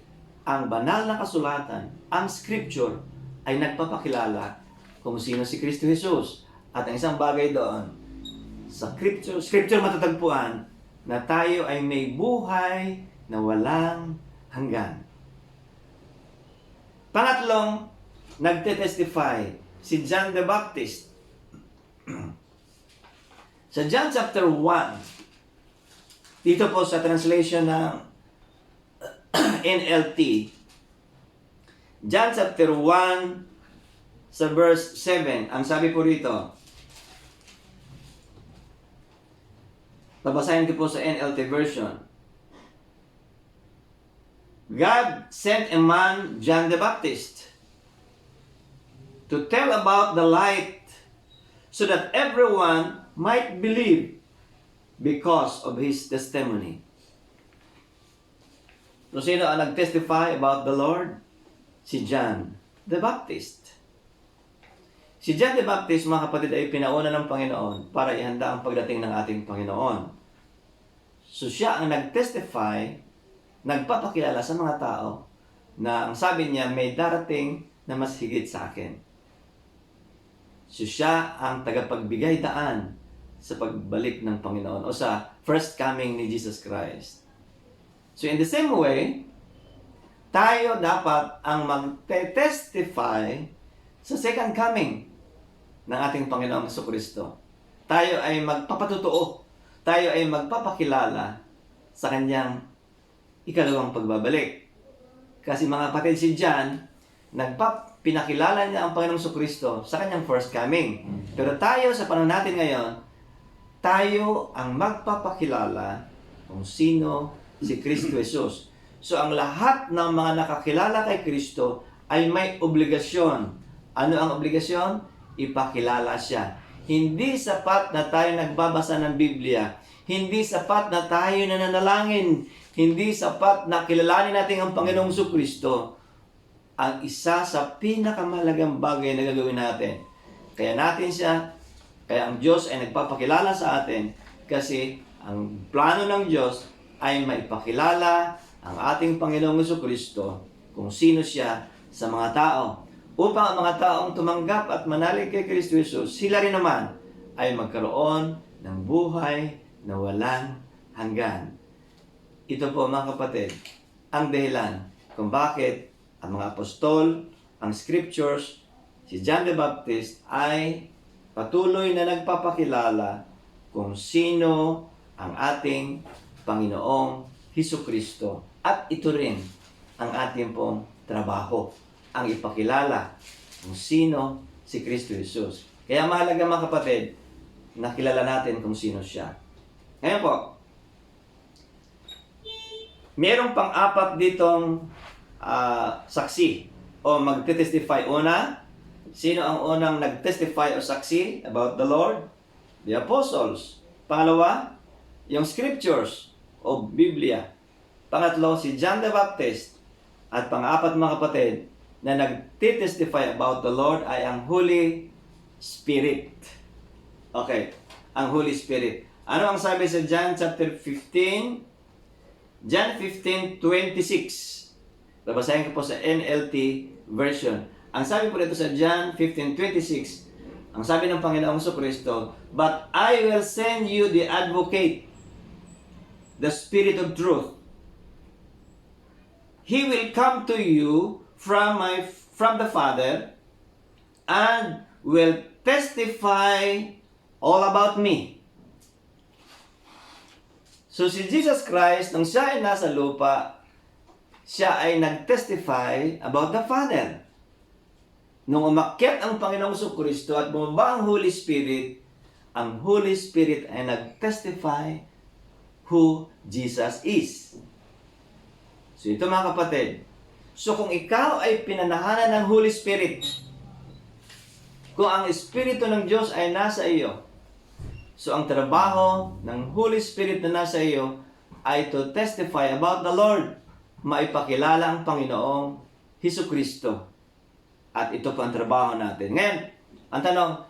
Speaker 4: ang banal na kasulatan, ang scripture, ay nagpapakilala kung sino si Kristo Jesus. At ang isang bagay doon, sa scripture matatagpuan na tayo ay may buhay na walang hanggan. Pangatlong, nagte-testify si John the Baptist. Sa John chapter 1, dito po sa translation ng NLT, John chapter 1 sa verse 7, ang sabi po rito, babasahin ko po sa NLT version. God sent a man, John the Baptist, to tell about the light so that everyone might believe because of his testimony. So, sino ang nag-testify about the Lord? Si John the Baptist. Si John the Baptist, mga kapatid, ay pinauna ng Panginoon para ihanda ang pagdating ng ating Panginoon. So, siya ang nag-testify, nagpapakilala sa mga tao na ang sabi niya, may darating na mas higit sa akin. So, siya ang tagapagbigay daan sa pagbalik ng Panginoon o sa first coming ni Jesus Christ. So, in the same way, tayo dapat ang mag-testify sa second coming ng ating Panginoong Jesucristo. Tayo ay magpapatutuo. Tayo ay magpapakilala sa kanyang ikalawang pagbabalik. Kasi mga kapatid, si John, pinakilala niya ang Panginoong Jesucristo sa kanyang first coming. Pero tayo, sa panahon natin ngayon, tayo ang magpapakilala kung sino si Kristo Jesus. So, ang lahat ng mga nakakilala kay Kristo ay may obligasyon. Ano ang obligasyon? Ipakilala siya. Hindi sapat na tayo nagbabasa ng Biblia. Hindi sapat na tayo nananalangin. Hindi sapat na kilalanin natin ang Panginoong Jesucristo. Ang isa sa pinakamahalagang bagay na gagawin natin. Kaya natin siya, kaya ang Diyos ay nagpapakilala sa atin kasi ang plano ng Diyos ay maipakilala ang ating Panginoong Jesucristo kung sino siya sa mga tao. Upang ang mga taong tumanggap at manalig kay Kristo Jesus, sila rin naman ay magkaroon ng buhay na walang hanggan. Ito po mga kapatid, ang dahilan kung bakit ang mga apostol, ang scriptures, si John the Baptist ay patuloy na nagpapakilala kung sino ang ating Panginoong Jesucristo. At ito rin ang ating pong trabaho, ang ipakilala kung sino si Kristo Jesus. Kaya mahalaga mga kapatid, nakilala natin kung sino siya. Ngayon po, mayroong pang-apat ditong saksi o magte-testify. Una, sino ang unang nag-testify o saksi about the Lord? The Apostles. Pangalawa, yung Scriptures o Biblia. Pangatlo, si John the Baptist. At pang-apat mga kapatid, na nag-testify about the Lord ay ang Holy Spirit. Okay, ang Holy Spirit. Ano ang sabi sa John chapter 15? John 15:26. Babasahin ko po sa NLT version. Ang sabi po dito sa John 15:26, ang sabi ng Panginoong Jesucristo, "But I will send you the advocate, the Spirit of truth. He will come to you from the Father and will testify all about me." So si Jesus Christ, nung siya ay nasa lupa, siya ay nag-testify about the Father. Nung umakyat ang Panginoong Jesucristo at bumaba ang Holy Spirit ay nag-testify who Jesus is. So ito mga kapatid, so kung ikaw ay pinanahanan ng Holy Spirit, kung ang Espiritu ng Diyos ay nasa iyo, so ang trabaho ng Holy Spirit na nasa iyo ay to testify about the Lord, maipakilala ang Panginoong Jesucristo. At ito po ang trabaho natin. Ngayon, ang tanong,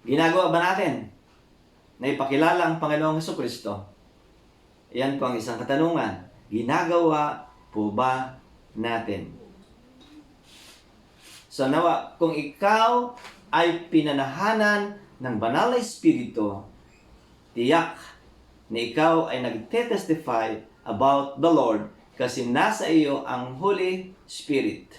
Speaker 4: ginagawa ba natin? na ipakilala ang Panginoong Hesukristo? Yan po ang isang katanungan. Ginagawa po ba natin? So nawa, kung ikaw ay pinanahanan ng banal na Espiritu, tiyak na ikaw ay nagte-testify about the Lord kasi nasa iyo ang Holy Spirit.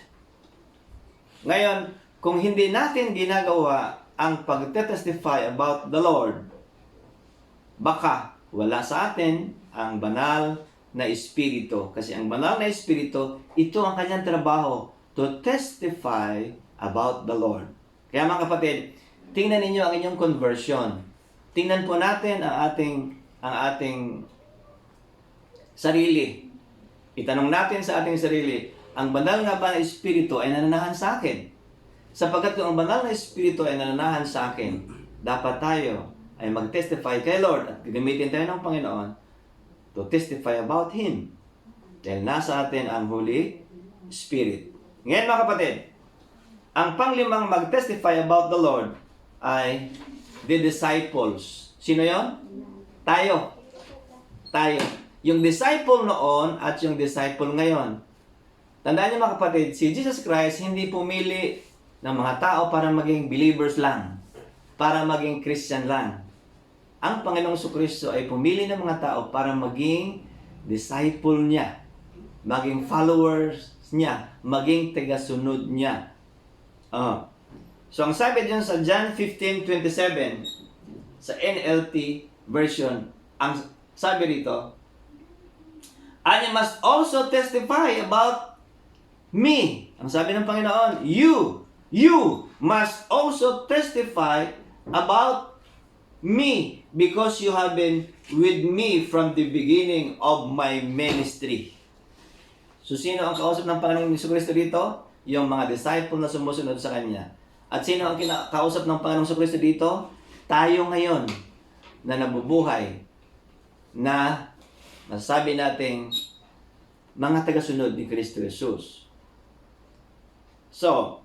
Speaker 4: Ngayon, kung hindi natin ginagawa ang pagte-testify about the Lord, baka wala sa atin ang banal na Espiritu. Kasi ang banal na Espiritu, ito ang kanyang trabaho, to testify about the Lord. Kaya mga kapatid, tingnan ninyo ang inyong conversion. Tingnan po natin ang ating sarili. Itanong natin sa ating sarili, ang banal nga ba na Espiritu ay nananahan sa akin? Sapagkat kung ang banal na Espiritu ay nananahan sa akin, dapat tayo ay mag-testify kay Lord at gagamitin tayo ng Panginoon to testify about Him. Dahil nasa atin ang Holy Spirit. Ngayon mga kapatid, ang panglimang mag-testify about the Lord ay the disciples. Sino yon? Tayo. Tayo. Yung disciple noon at yung disciple ngayon. Tandaan niyo mga kapatid, si Jesus Christ hindi pumili ng mga tao para maging believers lang, para maging Christian lang. Ang Panginoong Jesucristo ay pumili ng mga tao para maging disciple niya, maging followers niya, maging tagasunod niya. So ang sabi diyan sa John 15:27 sa NLT version, ang sabi rito, and you must also testify about me. Ang sabi ng Panginoon, you must also testify about me because you have been with me from the beginning of my ministry. So sino ang kausap ng Panginoong Jesucristo dito? Yung mga disciple na sumusunod sa Kanya. At sino ang kausap ng Panginoong Jesucristo dito? Tayo ngayon na nabubuhay na masasabi nating mga tagasunod ni Kristo Jesus. So,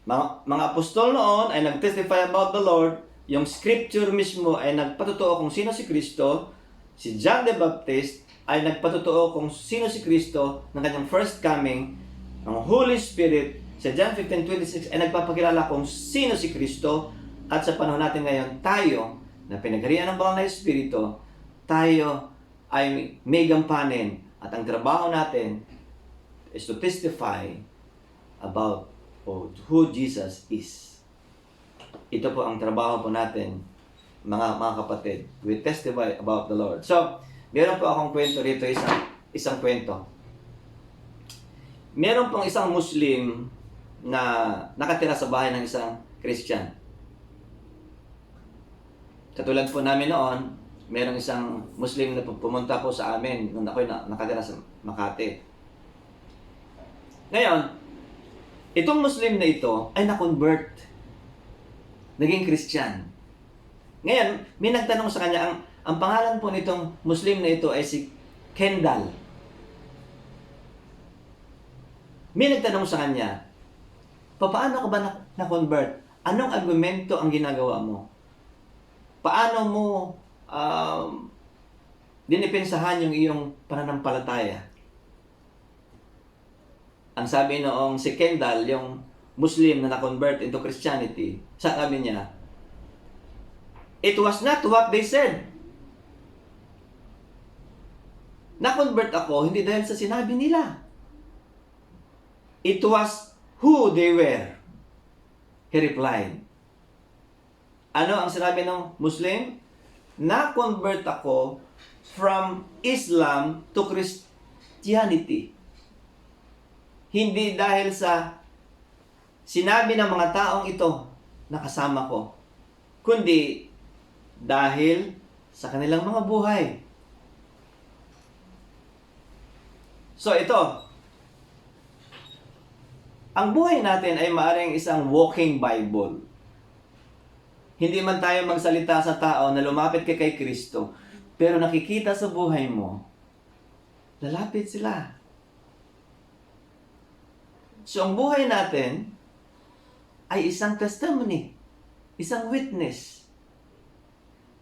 Speaker 4: mga apostol noon ay nag-testify about the Lord. Yung scripture mismo ay nagpatotoo kung sino si Kristo. Si John the Baptist ay nagpatotoo kung sino si Kristo ng kanyang first coming. Ang Holy Spirit sa John 15:26 ay nagpapakilala kung sino si Kristo. At sa panahon natin ngayon, tayo na pinagharian ng banal na Espiritu, tayo ay may gampanin. At ang trabaho natin is to testify about who Jesus is. Ito po ang trabaho po natin, mga kapatid. We testify about the Lord. So, meron po akong kwento rito, isang kwento. Meron pong isang Muslim na nakatira sa bahay ng isang Christian. Katulad po namin noon, merong isang Muslim na pumunta po sa amin nung ako'y nakatira sa Makati. Ngayon, itong Muslim na ito ay na-convert. Naging Christian. Ngayon, may nagtanong sa kanya, ang pangalan po nitong Muslim na ito ay si Kendall. May nagtanong sa kanya, paano ka ba na-convert? Anong argumento ang ginagawa mo? Paano mo dinipensahan yung iyong pananampalataya? Ang sabi noong si Kendall, yung Muslim na na-convert into Christianity, sabi niya, it was not what they said. Na-convert ako hindi dahil sa sinabi nila. It was who they were. He replied. Ano ang sinabi ng Muslim? Na-convert ako from Islam to Christianity. Hindi dahil sa sinabi ng mga taong ito na kasama ko, kundi dahil sa kanilang mga buhay. So ito, ang buhay natin ay maaaring isang walking Bible. Hindi man tayo magsalita sa tao na lumapit kay Kristo, pero nakikita sa buhay mo, lalapit sila. So ang buhay natin ay isang testimony, isang witness.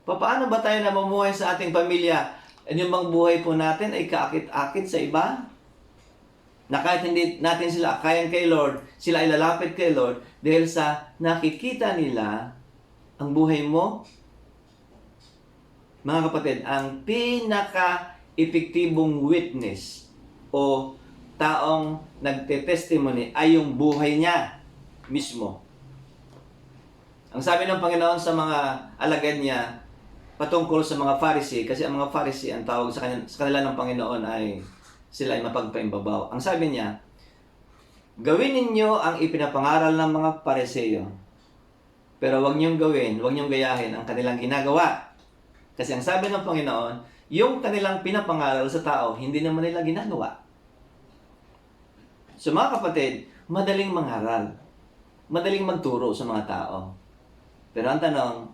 Speaker 4: Paano ba tayo namumuhay sa ating pamilya? Yung bang buhay po natin ay kaakit-akit sa iba? Na kahit hindi natin sila akayan kay Lord, sila ay lalapit kay Lord dahil sa nakikita nila ang buhay mo. Mga kapatid, ang pinaka-epektibong witness o taong nagte-testimony ay yung buhay niya mismo. Ang sabi ng Panginoon sa mga alagad niya patungkol sa mga Pharisee, kasi ang mga Pharisee, ang tawag sa kanila ng Panginoon ay sila ay mapagpaimbabaw. Ang sabi niya, gawin ninyo ang ipinapangaral ng mga Pariseo, pero huwag niyong gawin, huwag niyong gayahin ang kanilang ginagawa. Kasi ang sabi ng Panginoon, yung kanilang pinapangaral sa tao, hindi naman nila ginagawa. So mga kapatid, madaling mangaral, madaling magturo sa mga tao. Pero ang tanong,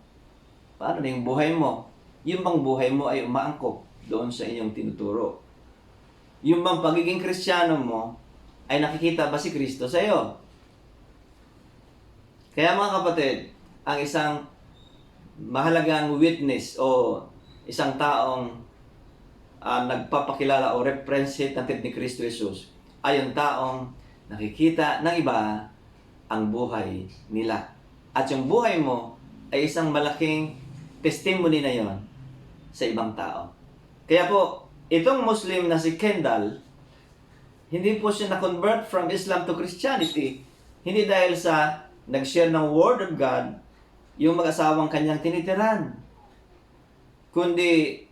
Speaker 4: paano na yung buhay mo? Yung bang buhay mo ay umaangkop doon sa inyong tinuturo? Yung bang pagiging Kristiyano mo ay nakikita ba si Kristo sa iyo? Kaya mga kapatid, ang isang mahalagang witness o isang taong nagpapakilala o representative ni Kristo Jesus ay yung taong nakikita ng iba ang buhay nila. At yung buhay mo ay isang malaking testimony na yon sa ibang tao. Kaya po, itong Muslim na si Kendall, hindi po siya na-convert from Islam to Christianity. Hindi dahil sa nag-share ng Word of God yung mag-asawang kanyang tinitiran. Kundi,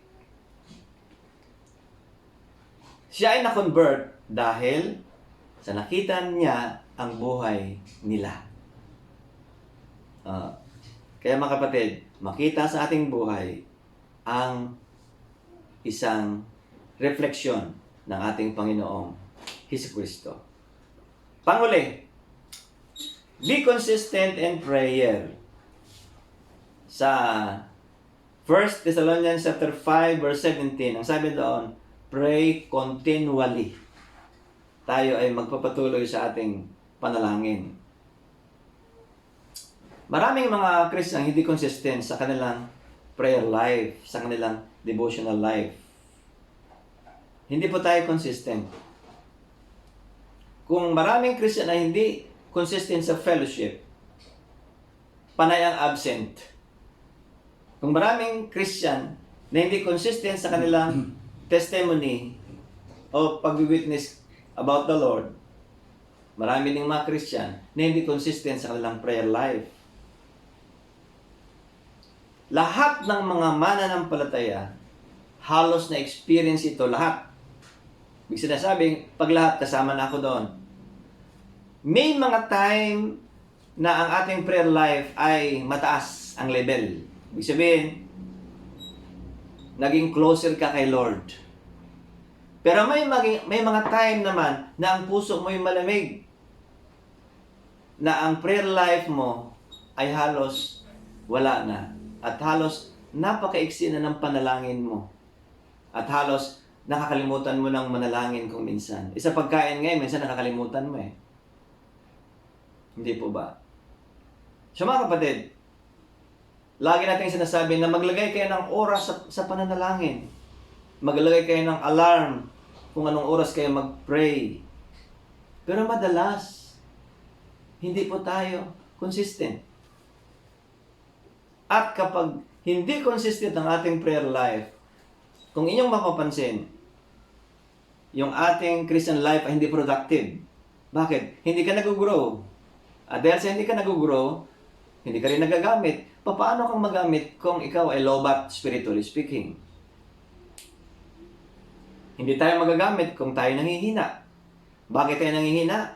Speaker 4: siya ay na-convert dahil sa nakita niya ang buhay nila. Kaya mga kapatid, makita sa ating buhay ang isang refleksyon ng ating Panginoong Jesucristo. Panguli, be consistent in prayer. Sa 1 Thessalonians chapter 5 verse 17, ang sabi doon, pray continually. Tayo ay magpapatuloy sa ating panalangin. Maraming mga Christian hindi consistent sa kanilang prayer life, sa kanilang devotional life. Hindi po tayo consistent. Kung maraming Christian ay hindi consistent sa fellowship, panay ang absent. Kung maraming Christian na hindi consistent sa kanilang testimony o pag-witness about the Lord, marami ding mga Christian na hindi consistent sa kanilang prayer life. Lahat ng mga mananampalataya, halos na experience ito lahat. Ibig sinasabing, pag lahat kasama na ako doon. May mga time na ang ating prayer life ay mataas ang level. Ibig sabihin, naging closer ka kay Lord. Pero may mga time naman na ang puso mo'y malamig. Na ang prayer life mo ay halos wala na. At halos napakaiksi na ng panalangin mo. At halos nakakalimutan mo ng manalangin kung minsan. Isa pagkain ngayon, minsan nakakalimutan mo eh. Hindi po ba? So mga kapatid, lagi natin sinasabi na maglagay kayo ng oras sa pananalangin. Maglagay kayo ng alarm kung anong oras kayo mag-pray. Pero madalas, hindi po tayo consistent. At kapag hindi consistent ang ating prayer life, kung inyong mapapansin, yung ating Christian life ay hindi productive. Bakit? Hindi ka nag-grow. At dahil sa hindi ka nag-grow, hindi ka rin nagagamit. Paano kang magamit kung ikaw ay lobat, spiritually speaking? Hindi tayo magagamit kung tayo nanghihina. Bakit tayo nanghihina?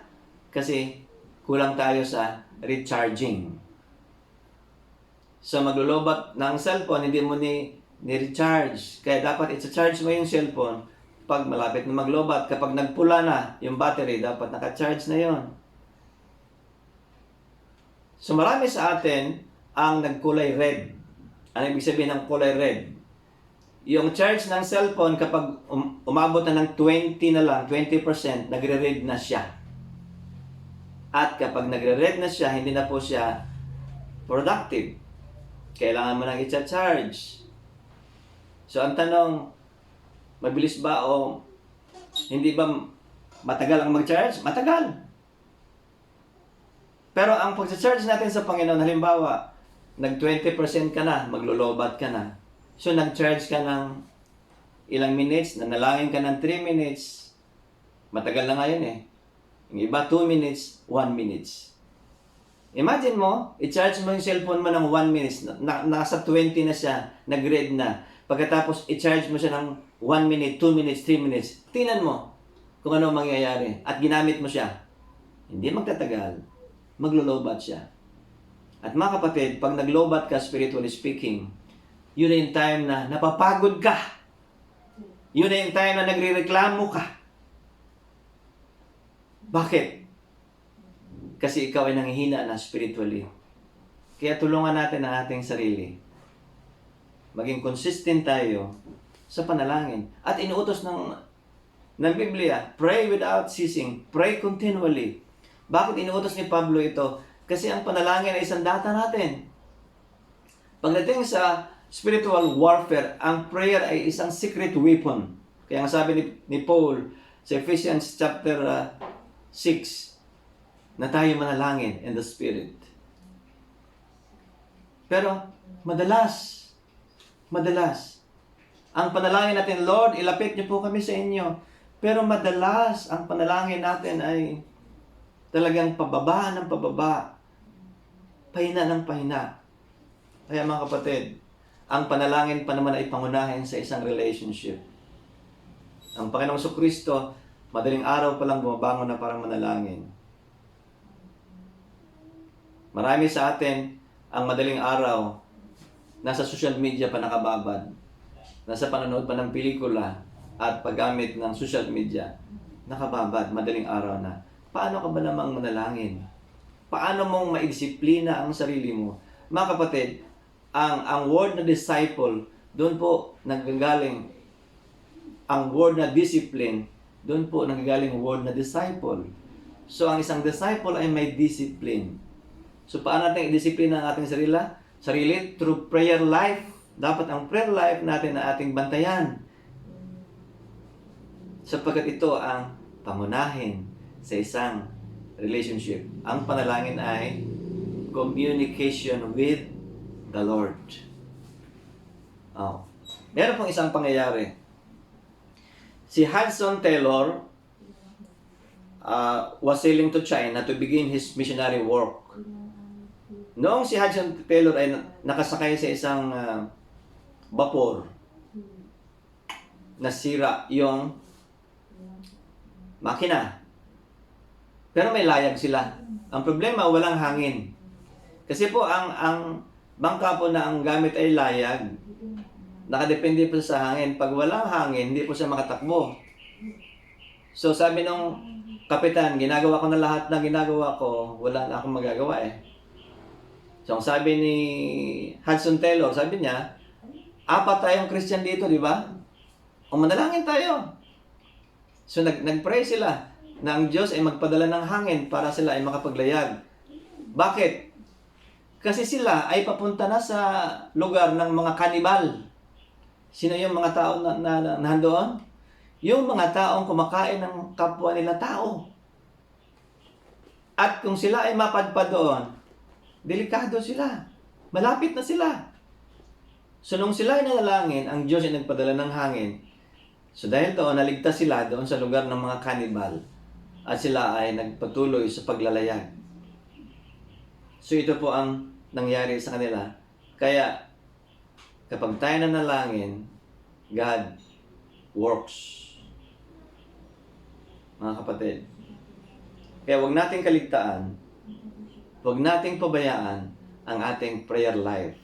Speaker 4: Kasi kulang tayo sa recharging. So maglulobat ng cellphone, hindi mo ni-recharge. Kaya dapat i-charge mo yung cellphone pag malapit na maglobat. Kapag nagpula na yung battery, dapat naka-charge na yon. So marami sa atin ang nagkulay red. Ano ibig sabihin ng kulay red? Yung charge ng cellphone kapag umabot na ng 20 na lang, 20%, nagre-red na siya. At kapag nagre-red na siya, hindi na po siya productive. kailangan mo nang i-charge. So ang tanong, mabilis ba o hindi ba matagal ang mag-charge? Matagal. Pero ang pag-charge natin sa Panginoon, halimbawa, nag-20% ka na, maglo-lowbat ka na. So nag-charge ka ng ilang minutes, nanalangin ka ng 3 minutes, matagal na ngayon eh. Yung iba 2 minutes, 1 minutes. Imagine mo, i-charge mo yung cellphone mo ng 1 minutes, nasa 20 na siya, nag-read na. Pagkatapos, i-charge mo siya ng 1 minute, 2 minutes, 3 minutes. Tingnan mo kung ano mangyayari at ginamit mo siya. Hindi magtatagal, maglo-lowbat siya. At mga kapatid, pag nag-lowbat ka, spiritually speaking, yun na yung time na napapagod ka. Yun na yung time na nagre-reklamo ka. Bakit? Kasi ikaw ay nanghihina na spiritually. Kaya tulungan natin ang ating sarili. Maging consistent tayo sa panalangin. At inuutos ng Biblia, pray without ceasing. Pray continually. Bakit inuutos ni Pablo ito? Kasi ang panalangin ay sandata natin. Pagdating sa spiritual warfare, ang prayer ay isang secret weapon. Kaya ang sabi ni Paul sa Ephesians chapter 6, na tayo manalangin in the Spirit. Pero, madalas, ang panalangin natin, Lord, ilapit niyo po kami sa inyo. Pero madalas, ang panalangin natin ay talagang pababa ng pababa. Pahina ng pahina. Kaya mga kapatid, ang panalangin pa naman ay pangunahin sa isang relationship. Ang Panginoong Kristo, madaling araw pa lang bumabangon na parang manalangin. Marami sa atin, ang madaling araw, nasa social media pa nakababad. Nasa panonood pa ng pelikula at paggamit ng social media, nakababad, madaling araw na. Paano ka ba namang manalangin? Paano mong maidisiplina ang sarili mo? Mga kapatid, ang word na disciple, doon po nanggagaling ang word na discipline, doon po nanggagaling word na disciple. So, ang isang disciple ay may discipline. So, paano natin i-discipline ang ating sarili? Through prayer life. Dapat ang prayer life natin na ating bantayan. Sapagkat ito ang pangunahin sa isang relationship. Ang panalangin ay communication with the Lord. Meron pong isang pangyayari. Si Hudson Taylor was sailing to China to begin his missionary work. Noong si Hudson Taylor ay nakasakay sa isang vapor, nasira yung makina. Pero may layag sila. Ang problema, walang hangin. Kasi po, ang bangka po na ang gamit ay layag. Nakadepende po sa hangin. Pag walang hangin, hindi po siya makatakbo. So sabi nung kapitan, ginagawa ko na lahat ng ginagawa ko, wala na akong magagawa eh. So, ang sabi ni Hudson Taylor, sabi niya, 4 tayong Christian dito, di ba? O manalangin tayo. So, nag-pray sila na ang Diyos ay magpadala ng hangin para sila ay makapaglayag. Bakit? Kasi sila ay papunta na sa lugar ng mga kanibal. Sino yung mga tao na nandoon? Yung mga taong kumakain ng kapwa nila tao. At kung sila ay mapadpad doon, delikado sila. Malapit na sila. So, nung sila ay nanalangin, ang Diyos ay nagpadala ng hangin. So, dahil doon, naligtas sila doon sa lugar ng mga kanibal. At sila ay nagpatuloy sa paglalayag. So, ito po ang nangyari sa kanila. Kaya, kapag tayo nanalangin, God works. Mga kapatid. Kaya huwag nating kaligtaan, huwag nating pabayaan ang ating prayer life.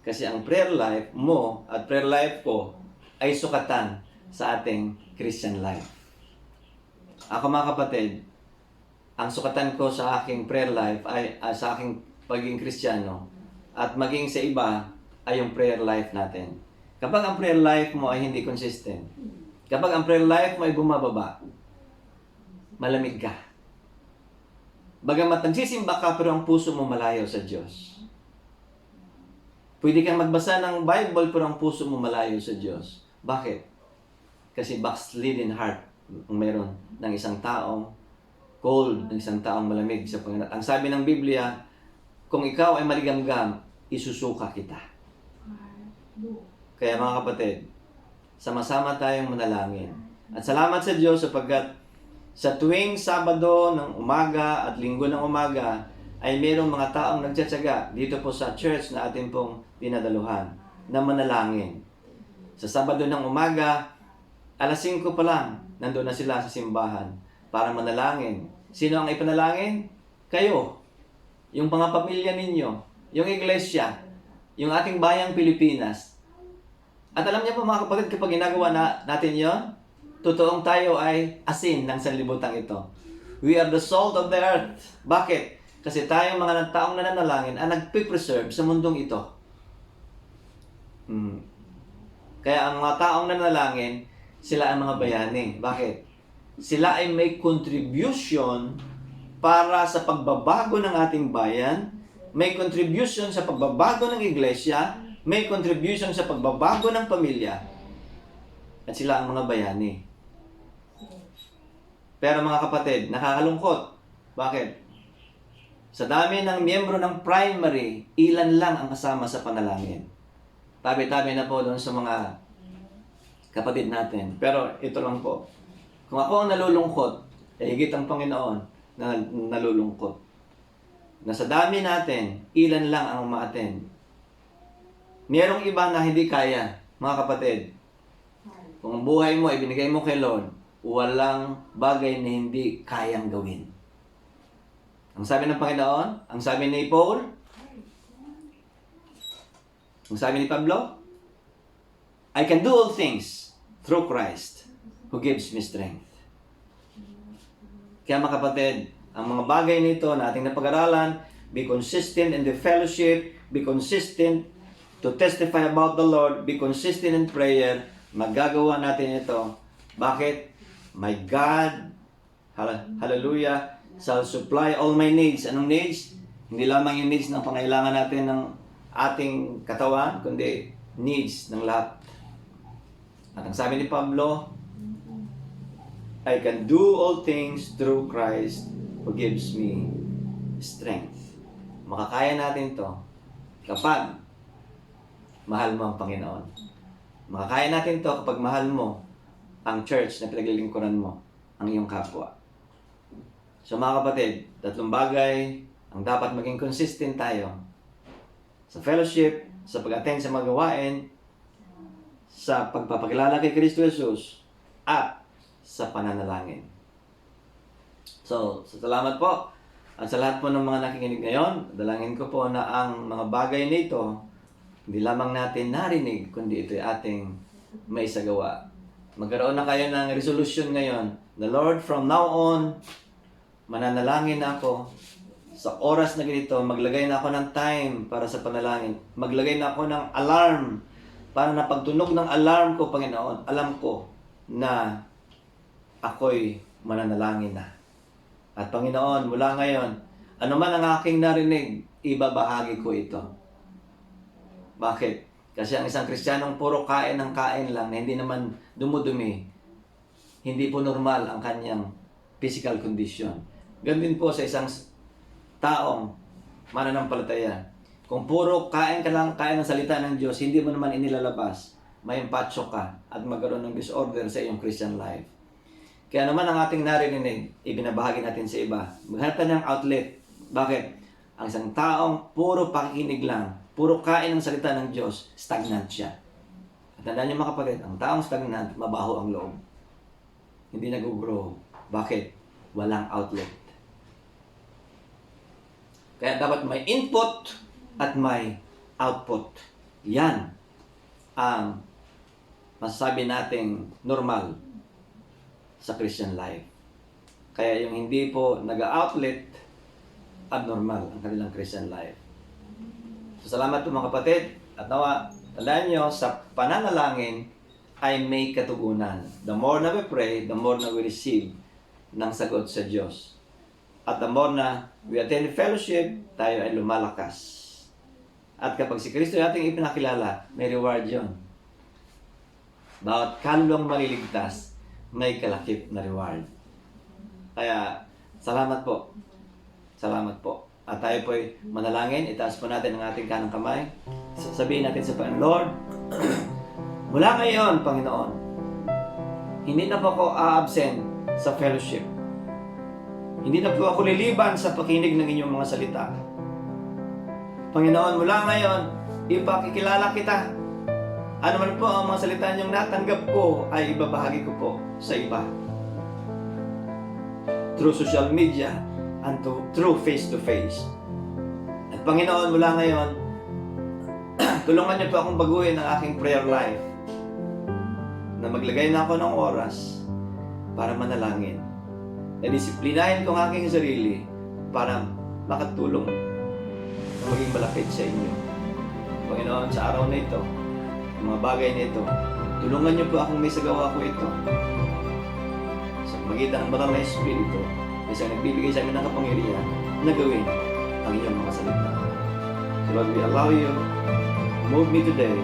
Speaker 4: Kasi ang prayer life mo at prayer life ko ay sukatan sa ating Christian life. Ako mga kapatid, ang sukatan ko sa aking prayer life ay sa aking pagiging Kristiyano at maging sa iba ay yung prayer life natin. Kapag ang prayer life mo ay hindi consistent, kapag ang prayer life mo ay bumababa, malamig ka. Bagamat nagsisimba ka pero ang puso mo malayo sa Diyos. Pwede kang magbasa ng Bible pero ang puso mo malayo sa Diyos. Bakit? Kasi backslidden heart ang meron ng isang taong cold, ng isang taong malamig sa Panginoon. Ang sabi ng Biblia, kung ikaw ay maligamgam, isusuka kita. Kaya mga kapatid, sama-sama tayong manalangin. At salamat sa Diyos sapagkat sa tuwing Sabado ng umaga at Linggo ng umaga ay mayroong mga taong nagtsatsaga dito po sa church na atin pong dinadaluhan na manalangin. Sa Sabado ng umaga, alas 5 pa lang, nandun na sila sa simbahan para manalangin. Sino ang ipanalangin? Kayo. Yung mga pamilya ninyo. Yung iglesia. Yung ating bayang Pilipinas. At alam niyo po mga kapatid, kapag ginagawa natin yon, totoong tayo ay asin ng sanlibutan ito. We are the salt of the earth. Bakit? Kasi tayong mga taong nananalangin ang nagpipreserve sa mundong ito. Kaya ang mga taong nananalangin, sila ang mga bayani. Bakit? Sila ay may contribution para sa pagbabago ng ating bayan, may contribution sa pagbabago ng iglesia, may contribution sa pagbabago ng pamilya. At sila ang mga bayani. Pero mga kapatid, nakakalungkot. Bakit? Sa dami ng miyembro ng primary, ilan lang ang kasama sa panalangin. Tabi-tabi na po doon sa mga kapatid natin. Pero ito lang po. Kung ako ang nalulungkot, higit ang Panginoon na nalulungkot. Na sa dami natin, ilan lang ang umaattend. Mayroong iba na hindi kaya, mga kapatid. Kung ang buhay mo ay binigay mo kay Lord, walang bagay na hindi kayang gawin. Ang sabi ng Panginoon, ang sabi ni Paul, ang sabi ni Pablo, I can do all things through Christ who gives me strength. Kaya mga kapatid, ang mga bagay nito na ating napag-aralan, be consistent in the fellowship, be consistent to testify about the Lord, be consistent in prayer, magagawa natin ito. Bakit? My God, hallelujah, shall supply all my needs. Anong needs? Hindi lamang yung needs ng pangailangan natin ng ating katawan, kundi needs ng lahat. At ang sabi ni Pablo, I can do all things through Christ who gives me strength. Makakaya natin to kapag mahal mo ang Panginoon. Makakaya natin to kapag mahal mo ang church na pinaglilingkuran mo, ang iyong kapwa. So mga kapatid, tatlong bagay ang dapat maging consistent tayo sa fellowship, sa pag-attend sa mga gawain, sa pagpapakilala kay Kristo Jesus, at sa pananalangin. So, salamat po. At sa lahat po ng mga nakikinig ngayon, dalangin ko po na ang mga bagay nito, hindi lamang natin narinig, kundi ito'y ating may isagawa. Magkaroon na kayo ng resolution ngayon. The Lord, from now on, mananalangin na ako. Sa oras na ganito, maglagay na ako ng time para sa panalangin. Maglagay na ako ng alarm para na pagtunog ng alarm ko, Panginoon, alam ko na ako'y mananalangin na. At Panginoon, mula ngayon, ano man ang aking narinig, ibabahagi ko ito. Bakit? Kasi ang isang Kristiyanong puro kain ng kain lang na hindi naman dumudumi, hindi po normal ang kanyang physical condition. Ganun din po sa isang taong mananampalataya. Kung puro kain ka lang, kain ng salita ng Diyos, hindi mo naman inilalabas, may impatso ka at magkaroon ng disorder sa iyong Christian life. Kaya naman ang ating narinig, ibinabahagi natin sa iba. Maghanap tayo ng outlet. Bakit? Ang isang taong puro pakikinig lang, puro kain ng salita ng Diyos, stagnant siya. At tandaan niyo mga kapatid, ang taong stagnant, mabaho ang loob. Hindi nag-grow. Bakit? Walang outlet. Kaya dapat may input at may output. Yan ang masasabi nating normal sa Christian life. Kaya yung hindi po nag-outlet, abnormal ang kanilang Christian life. So, salamat po mga kapatid. At nawa, tandaan nyo, sa pananalangin ay may katugunan. The more na we pray, the more na we receive ng sagot sa Diyos. At the more na we attend fellowship, tayo ay lumalakas. At kapag si Kristo ay ating ipinakilala, may reward yon. Bawat kaluluwang maliligtas, may kalakip na reward. Kaya, salamat po. Salamat po. At tayo po'y manalangin. Itaas po natin ang ating kanang kamay. Sabihin natin sa Panginoon, Lord, mula ngayon, Panginoon, hindi na po ako a-absent sa fellowship. Hindi na po ako liliban sa pakinig ng inyong mga salita. Panginoon, mula ngayon, ipakikilala kita. Ano man po ang mga salita niyong natanggap ko ay ibabahagi ko po sa iba. Through social media and through face-to-face. At Panginoon, mula ngayon, tulungan niyo po akong baguhin ang aking prayer life. Na maglagay na ako ng oras para manalangin. Na disiplinahin ko ang aking sarili para makatulong na maging malapit sa inyo. Panginoon, sa araw na ito, mga bagay na ito, tulungan niyo po akong may sagawa ko ito. Sa magitan ng banal na Espiritu, isang nagbibigay sa amin ng kapangyarihan na gawin ang inyong mga salita. So Lord, we allow you to move me today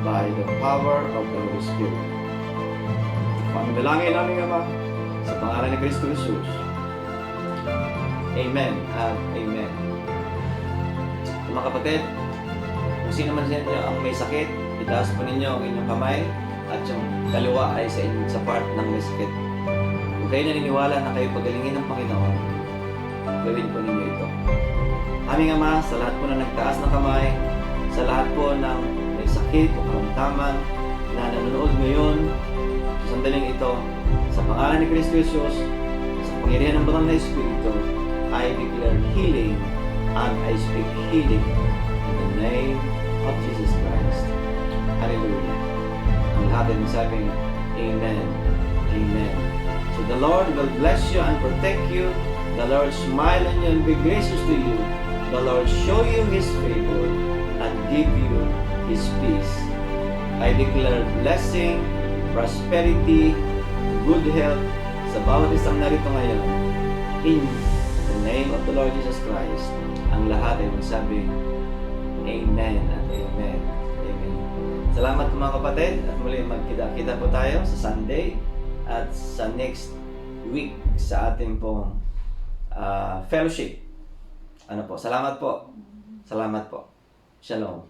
Speaker 4: by the power of the Holy Spirit. Pangalangin namin Ama sa pangalan ni Kristo Jesus. Amen at Amen. Mga kapatid, kung sino man sa inyo ang may sakit, itaas po ninyo ang inyong kamay at yung kaliwa ay sa part ng may sakit. Kung kayo naniniwala na kayo pagalingin ng Panginoon, gawin po ninyo ito. Aming Ama, sa lahat po na nagtaas ng kamay, sa lahat po ng may sakit o karamdaman na nanonood ngayon, sa sandaling ito, sa pangalan ni Kristo Jesus, sa pangyarihan ng banal na Espiritu, I declare healing and I speak healing in the name of Jesus Christ. Hallelujah. Ang lahat ay masabing, Amen. Amen. So the Lord will bless you and protect you. The Lord smile on you and be gracious to you. The Lord show you His favor and give you His peace. I declare blessing, prosperity, good health sa bawat isang narito ngayon. In the name of the Lord Jesus Christ, ang lahat ay magsabi, Amen at Amen. Amen. Salamat po mga kapatid at muli magkita-kita po tayo sa Sunday at sa next week sa ating pong fellowship. Ano po? Salamat po. Salamat po. Shalom.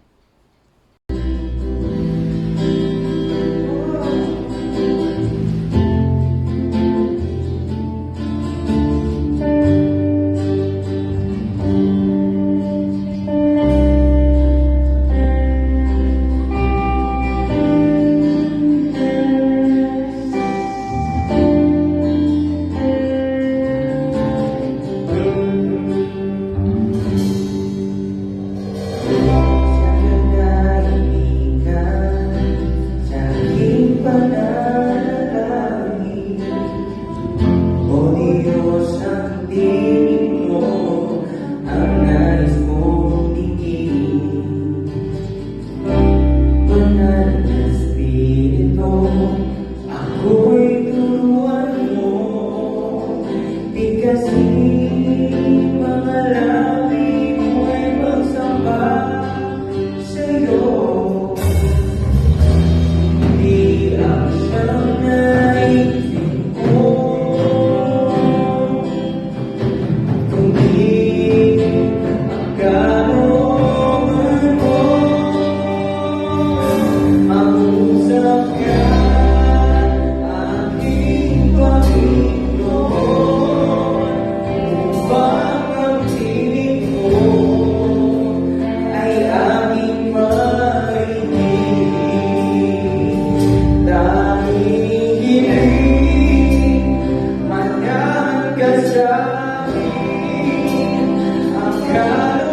Speaker 1: God.